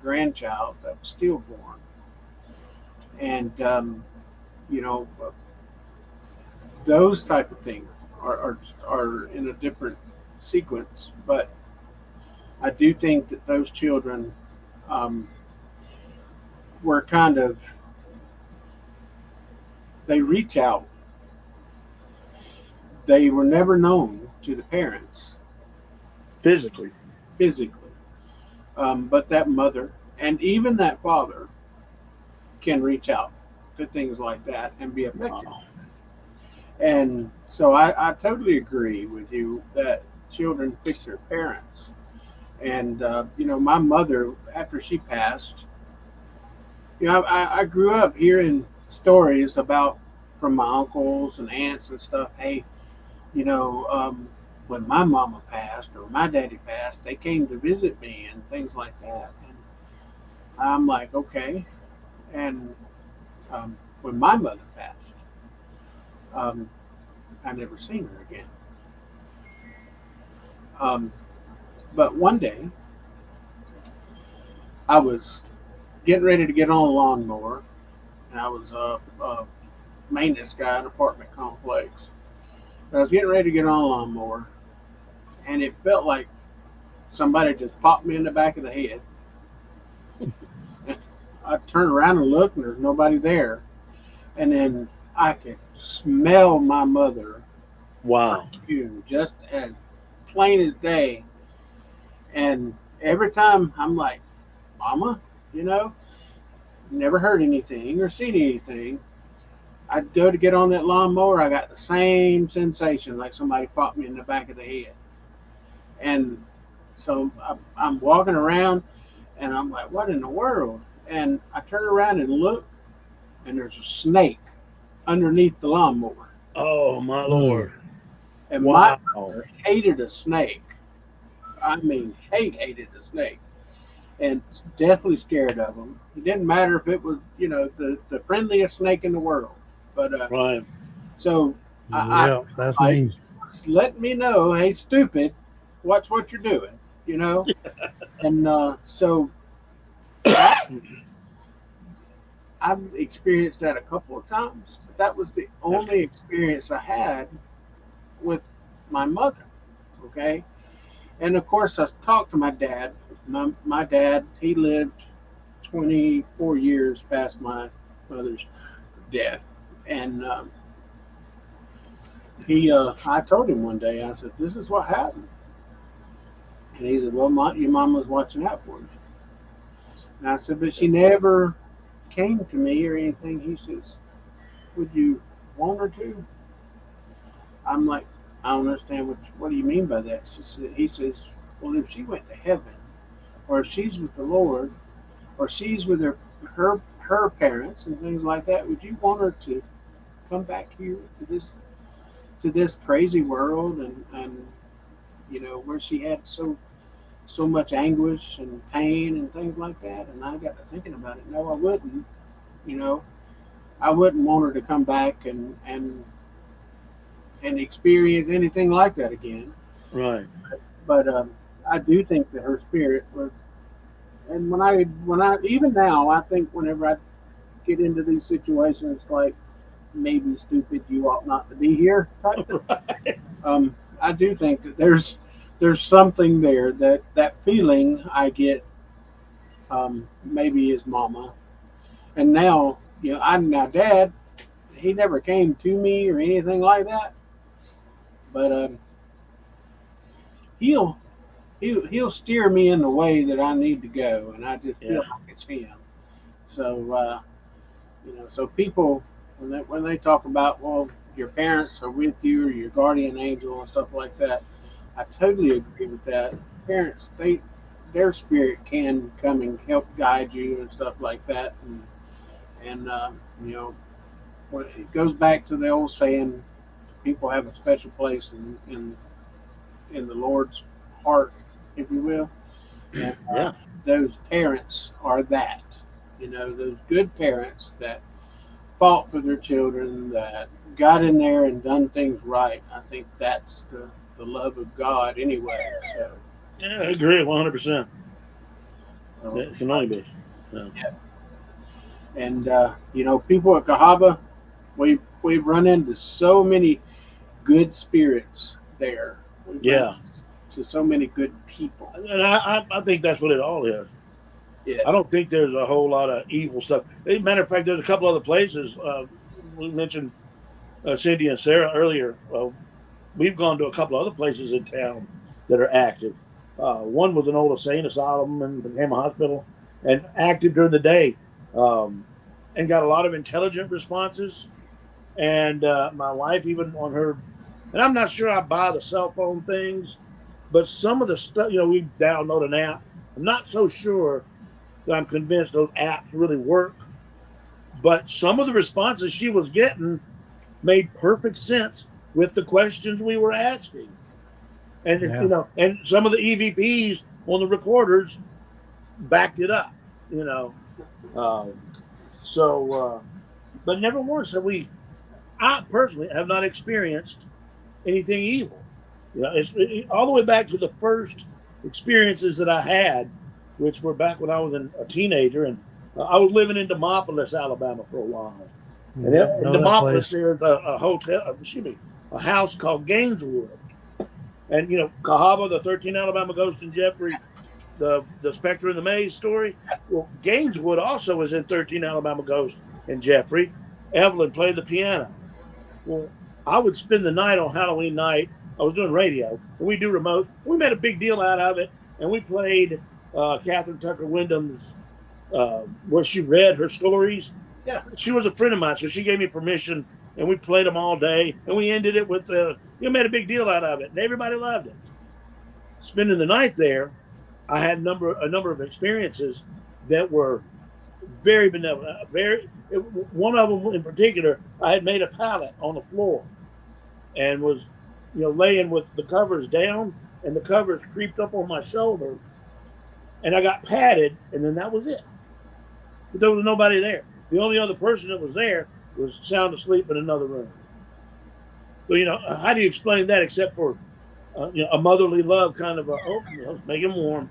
grandchild that was stillborn. And, you know, those type of things are in a different sequence. But I do think that those children um, were kind of, they reach out. They were never known to the parents Physically. physically. But that mother and even that father can reach out to things like that and be affected. Wow. And so I totally agree with you that children pick their parents. And, you know, my mother, after she passed, you know, I grew up hearing stories about from my uncles and aunts and stuff. Hey, you know, when my mama passed or my daddy passed, they came to visit me and things like that. And I'm like, okay. And when my mother passed, um, I never seen her again. Um, but one day, I was getting ready to get on a lawnmower, and I was a maintenance guy at an apartment complex. But I was getting ready to get on a lawnmower, and it felt like somebody just popped me in the back of the head. And I turned around and looked, and there's nobody there. And then I could smell my mother Wow. perfume just as plain as day. And every time I'm like, Mama, you know, never heard anything or seen anything. I'd go to get on that lawnmower. I got the same sensation like somebody popped me in the back of the head. And so I'm walking around and I'm like, what in the world? And I turn around and look, and there's a snake underneath the lawnmower. Oh, my Lord. And my Wow. mother hated a snake. I mean, hated a snake. And deathly scared of them. It didn't matter if it was, you know, the friendliest snake in the world. But Right. so Yeah, that's I me. let me know, hey, stupid, watch what you're doing, you know. And so that I've experienced that a couple of times. But that was the only experience I had with my mother. Okay, and of course I talked to my dad. My dad, he lived 24 years past my mother's death, and I told him one day, I said, "This is what happened," and he said, "Well, your mom was watching out for me," and I said, "But she never came to me or anything." He says, "Would you want her to?" I'm like, "I don't understand what do you mean by that?" He says, "Well, if she went to heaven, or if she's with the Lord, or she's with her parents and things like that, would you want her to come back here to this crazy world and you know where she had so much anguish and pain and things like that?" And I got to thinking about it. No, I wouldn't. You know, I wouldn't want her to come back and experience anything like that again. Right. But I do think that her spirit was. And when I even now I think whenever I get into these situations like maybe stupid, you ought not to be here type thing. I do think that there's something there, that feeling I get, maybe his mama. And now, now dad, he never came to me or anything like that, but he'll he'll steer me in the way that I need to go, and I just feel Yeah. like it's him. So so people, when they talk about, well, your parents are with you or your guardian angel and stuff like that, I totally agree with that. Parents, their spirit can come and help guide you and stuff like that, and it goes back to the old saying, people have a special place in the Lord's heart, if you will. And Yeah. those parents are that. Those good parents that fought for their children, that got in there and done things right. I think that's the love of God anyway. So, Yeah, I agree 100%. so It can only be. Yeah. and people at Cahaba, we've run into so many good spirits there. We've Yeah. run to so many good people. And I think that's what it all is. Yeah. I don't think there's a whole lot of evil stuff. As a matter of fact, there's a couple other places. We mentioned Cindy and Sarah earlier. We've gone to a couple other places in town that are active. One was an old insane asylum and became a hospital, and active during the day, and got a lot of intelligent responses. And my wife, even on her, and I'm not sure I buy the cell phone things, but some of the stuff, we download an app. I'm not so sure that I'm convinced those apps really work, but some of the responses she was getting made perfect sense with the questions we were asking. And Yeah. and some of the EVPs on the recorders backed it up. You know, um, but never once have we. I personally have not experienced anything evil. All the way back to the first experiences that I had, which were back when I was a teenager, and I was living in Demopolis, Alabama, for a while. And Yep, in know that Demopolis, place. there's a hotel, a house called Gaineswood. And Cahaba, the 13 Alabama Ghost, and Jeffrey, the Spectre in the Maze story. Well, Gaineswood also was in 13 Alabama Ghost and Jeffrey. Evelyn played the piano. Well, I would spend the night on Halloween night. I was doing radio, and we do remotes. We made a big deal out of it, and we played Catherine Tucker Wyndham's, where she read her stories. Yeah. She was a friend of mine, so she gave me permission, and we played them all day, and we ended it with made a big deal out of it, and everybody loved it. Spending the night there, I had a number of experiences that were very benevolent. One of them in particular, I had made a pallet on the floor, and was, laying with the covers down, and the covers creeped up on my shoulder, and I got patted, and then that was it. But there was nobody there. The only other person that was there was sound asleep in another room. So how do you explain that except for a motherly love kind of make him warm.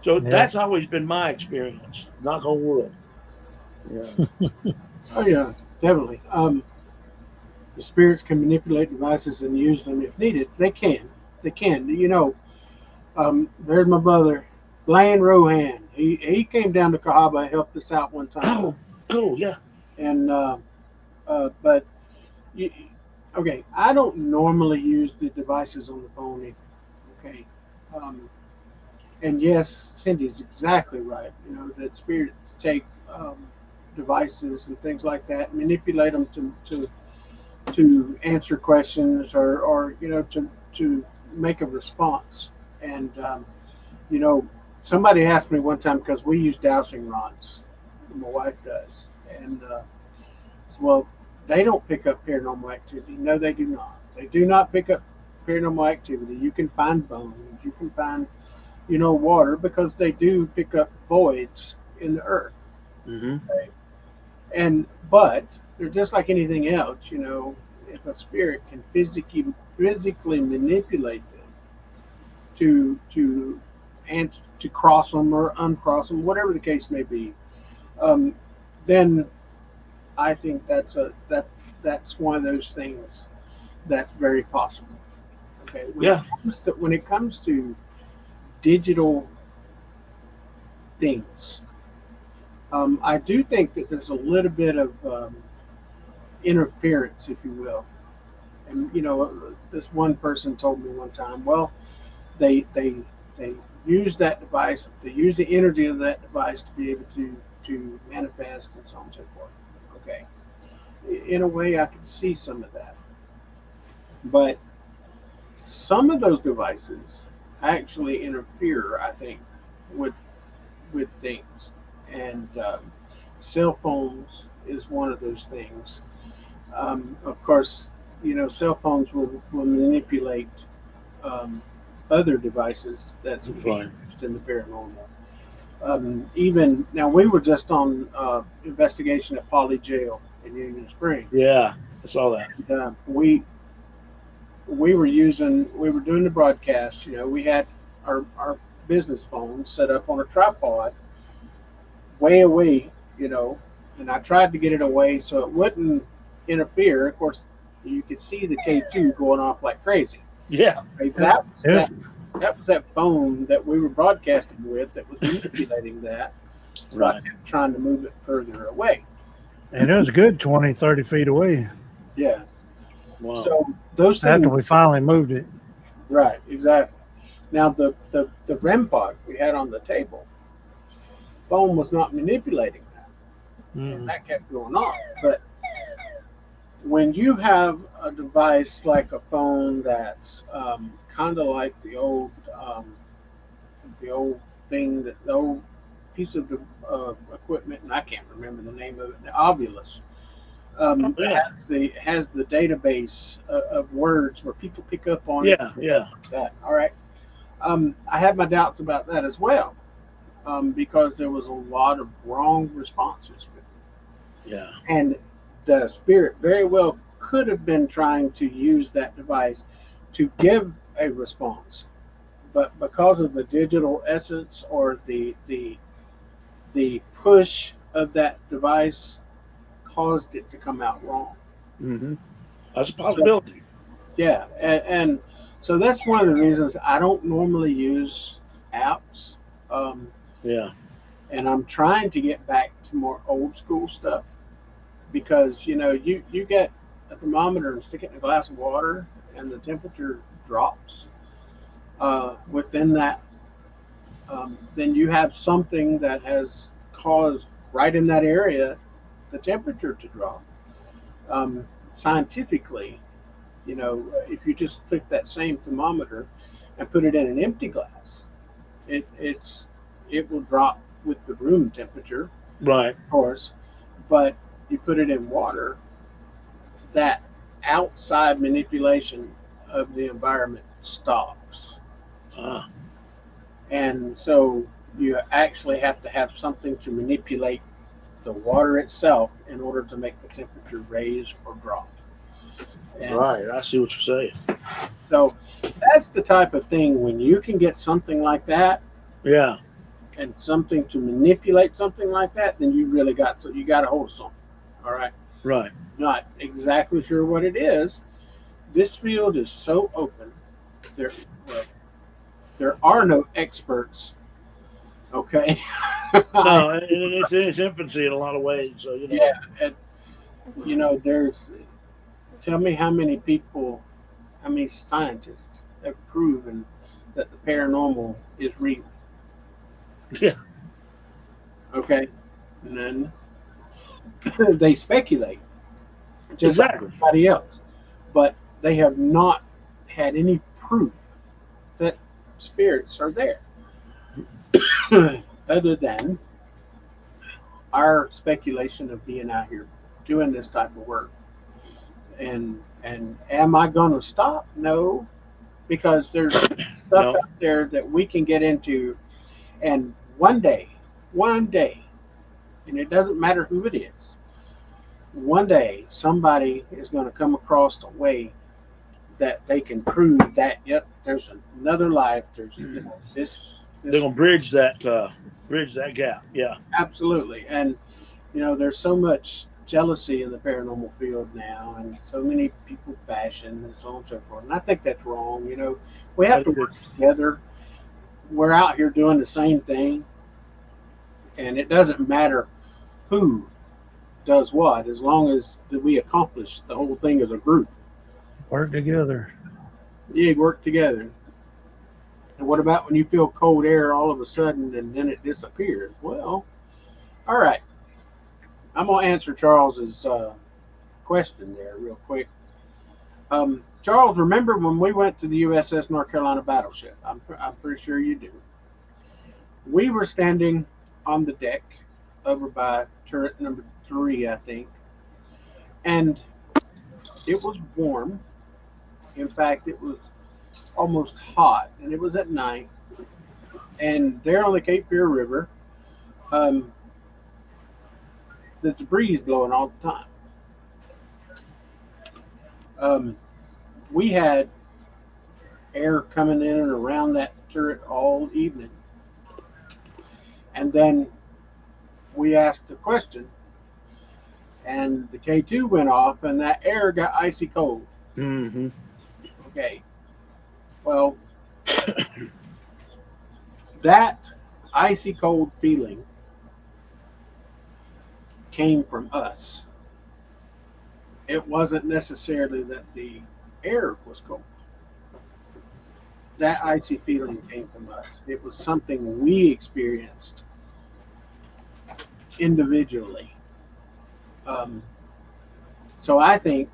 So Yeah. that's always been my experience. Knock on wood. Yeah. Oh yeah, definitely. The spirits can manipulate devices and use them if needed. They can. They can. There's my brother, Lane Rohan. He came down to Cahaba and helped us out one time. Oh, cool. Yeah. And but you, okay, I don't normally use the devices on the phone either. Okay. And yes, Cindy's exactly right. That spirits take devices and things like that, manipulate them to answer questions or to make a response. And somebody asked me one time, because we use dowsing rods, my wife does, and well, they don't pick up paranormal activity. No, they do not. They do not pick up paranormal activity. You can find bones, you can find water, because they do pick up voids in the earth. Mm-hmm. But they're just like anything else. If a spirit can physically manipulate them to cross them or uncross them, whatever the case may be, then I think that's one of those things that's very possible. Okay. Yeah. When it comes to digital things, I do think that there's a little bit of interference, if you will. And this one person told me one time, well, they use that device, they use the energy of that device to be able to manifest and so on and so forth. Okay, in a way, I could see some of that, but some of those devices actually interfere, I think, with things, and cell phones is one of those things. Of course, cell phones will manipulate other devices that's Right. used in the paranormal. Even now, we were just on investigation at Poly Jail in Union Springs. Yeah, I saw that. We were doing the broadcast. We had our business phone set up on a tripod, way away. And I tried to get it away so it wouldn't interfere. Of course, you could see the K2 going off like crazy. Yeah. Right? That was that phone that we were broadcasting with that was manipulating that. So I kept trying to move it further away. And it was good 20, 30 feet away. Yeah. Wow. So those things. After we finally moved it. Right, exactly. Now the REM pod we had on the table, phone was not manipulating that. And that kept going on. But when you have a device like a phone that's kind of like the old thing, the old piece of equipment, and I can't remember the name of it, the Ovulus. Has the database of words where people pick up on it. Yeah. That. All right. I had my doubts about that as well, because there was a lot of wrong responses with it. Yeah. And the spirit very well could have been trying to use that device to give a response, but because of the digital essence or the push of that device caused it to come out wrong. Mm-hmm. That's a possibility. Yeah, and so that's one of the reasons I don't normally use apps. Yeah. And I'm trying to get back to more old school stuff, because you get a thermometer and stick it in a glass of water and the temperature drops within that. Then you have something that has caused right in that area the temperature to drop. Scientifically, if you just took that same thermometer and put it in an empty glass, it will drop with the room temperature, Right. of course. But you put it in water, that outside manipulation of the environment stops. And so you actually have to have something to manipulate the water itself in order to make the temperature raise or drop. And right. I see what you're saying. so that's the type of thing when you can get something like that. Yeah. And something to manipulate something like that, then you really got a hold of something. All right. Right. Not exactly sure what it is. This field is so open. There are no experts. Okay. No, and it's in its infancy in a lot of ways. So Yeah, and there's. Tell me how many scientists have proven that the paranormal is real. Yeah. Okay. And then they speculate, just Exactly. like everybody else, but they have not had any proof that spirits are there, other than our speculation of being out here doing this type of work. And am I going to stop? No, because there's stuff out there that we can get into, and one day, and it doesn't matter who it is, one day somebody is going to come across a way that they can prove that, yep, there's another life. There's this. They're gonna bridge that gap. Yeah. Absolutely. And there's so much jealousy in the paranormal field now, and so many people bashing and so on and so forth. And I think that's wrong. You know, we have to work together. We're out here doing the same thing, and it doesn't matter who does what, as long as that we accomplish the whole thing as a group. Work together. Yeah, work together. And what about when you feel cold air all of a sudden and then it disappears? Well, all right. I'm gonna answer Charles's question there real quick. Charles, remember when we went to the USS North Carolina battleship? I'm pretty sure you do. We were standing on the deck over by turret number 3, I think, and it was warm. In fact, it was almost hot, and it was at night. And there on the Cape Fear River, there's a breeze blowing all the time. We had air coming in and around that turret all evening. And then we asked a question, and the K2 went off, and that air got icy cold. Mm-hmm. Okay. Well, that icy cold feeling came from us. It wasn't necessarily that the air was cold. That icy feeling came from us. It was something we experienced individually. So I think,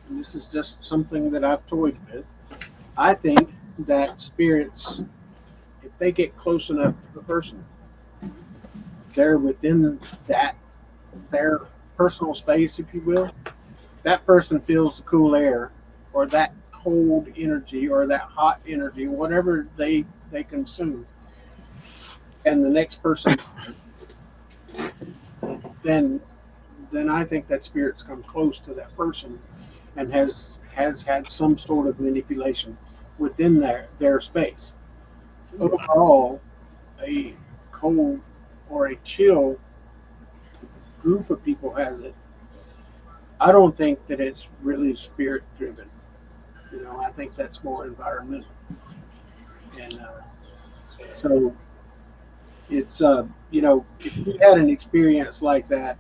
and this is just something that I've toyed with, I think that spirits, if they get close enough to the person, they're within that, their personal space, if you will. That person feels the cool air or that cold energy or that hot energy, whatever they consume, and the next person, then I think that spirit's come close to that person and has had some sort of manipulation within their space. Overall, a cold or a chill group of people has it. I don't think that it's really spirit driven. You know, I think that's more environmental. And so it's, you know, if you had an experience like that,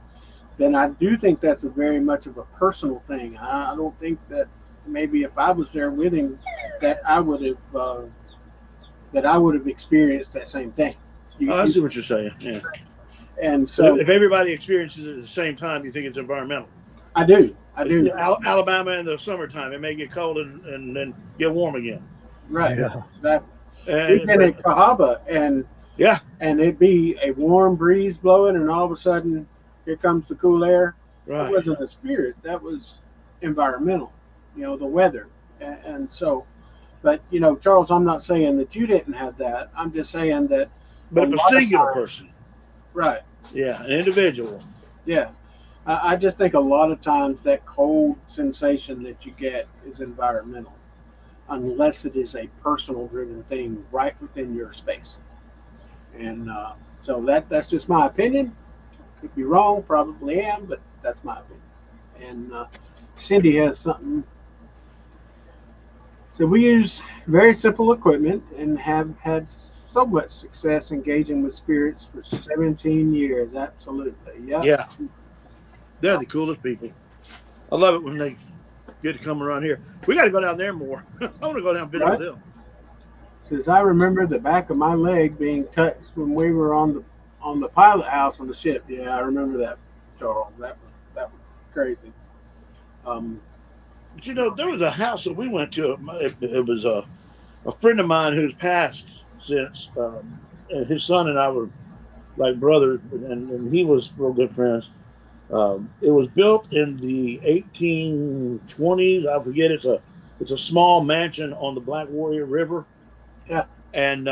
then I do think that's a very much of a personal thing. I don't think that maybe if I was there with him, that I would have experienced that same thing. I see what you're saying. Yeah. And so if everybody experiences it at the same time, you think it's environmental. I do. Alabama in the summertime, it may get cold and then get warm again. Right. Yeah. We've been at Cahaba and it'd be a warm breeze blowing, and all of a sudden, here comes the cool air. Right. That wasn't a spirit. That was environmental. You know, the weather. And so, but you know, Charles, I'm not saying that you didn't have that. I'm just saying that. But if a singular person. Right. Yeah, an individual. Yeah. I just think a lot of times that cold sensation that you get is environmental, unless it is a personal driven thing right within your space. And so that's just my opinion. Could be wrong, probably am, but that's my opinion. And Cindy has something. So we use very simple equipment and have had so much success engaging with spirits for 17 years. Absolutely. Yep. Yeah. They're the coolest people. I love it when they get to come around here. We got to go down there more. I want to go down Video Hill. Says, I remember the back of my leg being touched when we were on the pilot house on the ship. Yeah, I remember that, Charles. That was crazy. But you know, there was a house that we went to. It was a friend of mine who's passed since, and his son and I were like brothers, and he was real good friends. It was built in the 1820s. I forget. It's a small mansion on the Black Warrior River. Yeah. And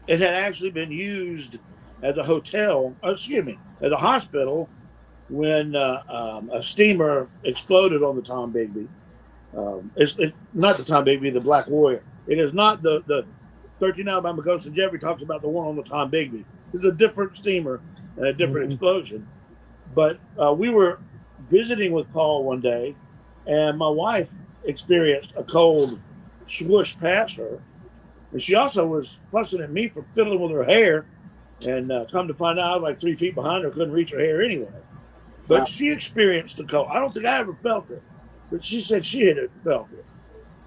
it had actually been used as a hotel. As a hospital when a steamer exploded on the Tom Bigby. It's not the Tom Bigby, the Black Warrior. It is not the 13 Alabama Ghost, and Jeffrey talks about the one on the Tom Bigby. This is a different steamer and a different explosion. But we were visiting with Paul one day, and my wife experienced a cold swoosh past her. And she also was fussing at me for fiddling with her hair. And come to find out, I was like 3 feet behind her, couldn't reach her hair anyway. But Wow. she experienced the cold. I don't think I ever felt it, but she said she had felt it.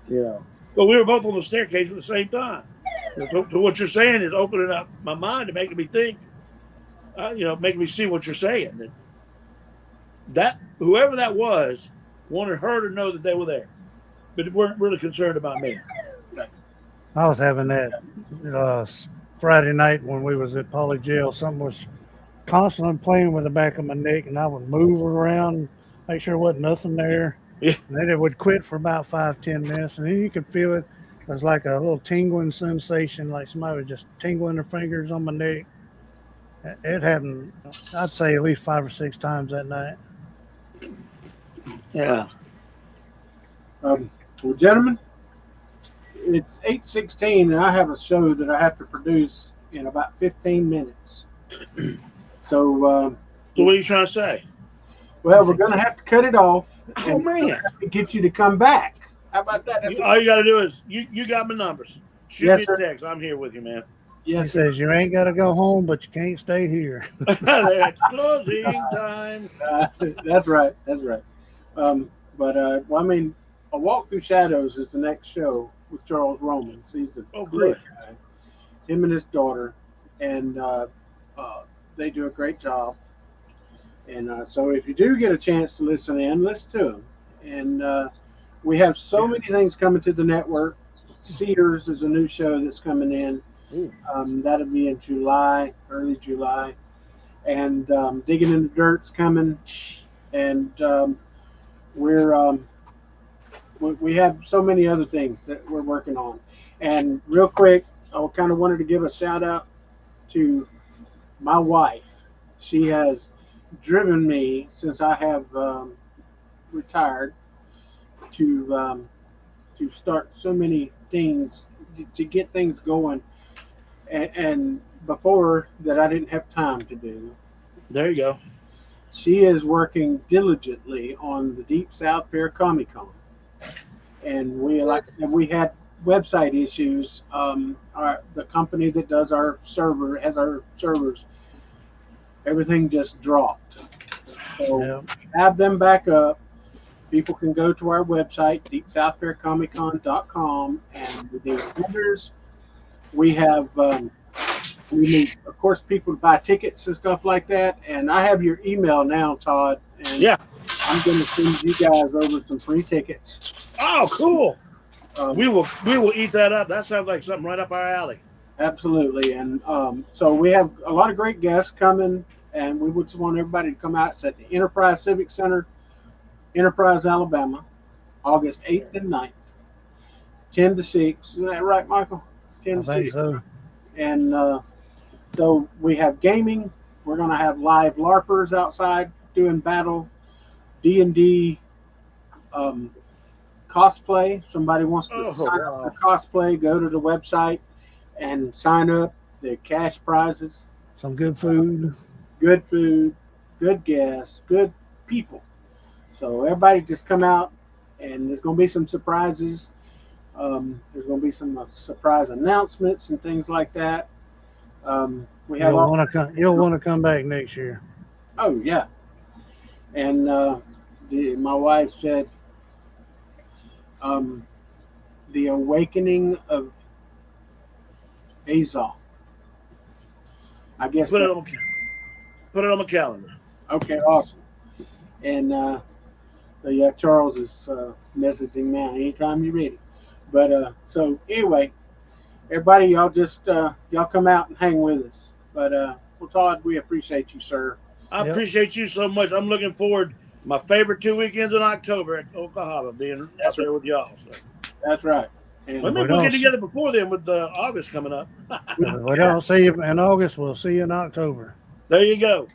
You know, but we were both on the staircase at the same time. So what you're saying is opening up my mind and making me think. Making me see what you're saying. And that whoever that was wanted her to know that they were there, but weren't really concerned about me. I was having that Friday night when we was at Poly Jail. Something was constantly playing with the back of my neck, and I would move around, make sure there wasn't nothing there. Yeah. And then it would quit for about 5-10 minutes, and then you could feel it. It was like a little tingling sensation, like somebody was just tingling their fingers on my neck. It happened, I'd say, at least 5 or 6 times that night. Yeah. Well, gentlemen, it's 8:16, and I have a show that I have to produce in about 15 minutes. So, So what are you trying to say? well, we're going to have to cut it off. Oh and man! to get you to come back. How about that? All you got to do is you got my numbers. Shoot Yes, me sir. a text. I'm here with you, man. He Yes, sir. says you ain't got to go home, but you can't stay here. It's closing time. That's right. That's right. Well, I mean, A Walk Through Shadows is the next show with Charles Romans. He's a great Good. guy. Him and his daughter, and they do a great job. And so, if you do get a chance to listen to them. And we have so many things coming to the network. Sears is a new show that's coming in. That'll be in July, early July. And Digging in the Dirt's coming. And we have so many other things that we're working on. And real quick, I kind of wanted to give a shout out to my wife. She has driven me since I have retired to start so many things to get things going, and before that I didn't have time to do. There you go. She is working diligently on the Deep South Fair Comic Con, and like I said, we had website issues. The company that does our servers, everything just dropped. So have them back up. People can go to our website, deepsouthfaircomiccon.com, and with the vendors, we have, we need, of course, people to buy tickets and stuff like that. And I have your email now, Todd. And Yeah. I'm going to send you guys over some free tickets. Oh, cool. We will eat that up. That sounds like something right up our alley. Absolutely. And so we have a lot of great guests coming, and we would want everybody to come out. It's at the Enterprise Civic Center, Enterprise, Alabama, August 8th and 9th, 10 to 6. Isn't that right, Michael? 10 to 6. I think so. And so we have gaming. We're going to have live LARPers outside doing battle, D&D, cosplay. Somebody wants to sign up for cosplay, go to the website and sign up. The cash prizes. Some good food. Good guests, good people. So everybody just come out, and there's going to be some surprises. There's going to be some surprise announcements and things like that. We have You'll want to come back next year. Oh yeah, and my wife said, the awakening of Azoth. I guess Put it on my calendar. Okay, awesome. And Charles is messaging now. Anytime you're ready. But so anyway, everybody, y'all just y'all come out and hang with us. But well, Todd, we appreciate you, sir. I appreciate you so much. I'm looking forward. My favorite 2 weekends in October at Old Cahawba, being out there with y'all. So. That's right. And Maybe we'll get together before then with August coming up. We don't see you in August. We'll see you in October. There you go.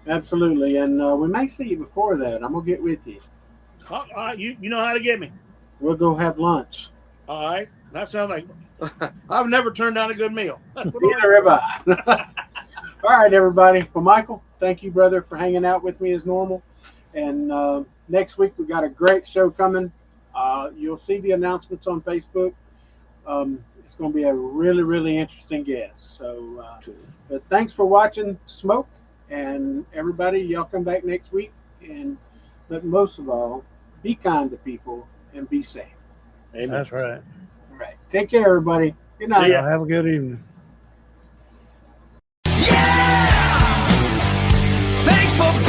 Absolutely, and we may see you before that. I'm gonna get with you. All right, you know how to get me. We'll go have lunch. All right, that sounds like I've never turned down a good meal. Neither have I. All right, everybody. Well, Michael, thank you, brother, for hanging out with me as normal. And next week we got a great show coming. You'll see the announcements on Facebook. It's going to be a really, really interesting guest. So, but thanks for watching Smoke, and everybody, y'all come back next week. But most of all, be kind to people and be safe. Amen. That's right. All right. Take care, everybody. Good night. Y'all have a good evening. Thanks for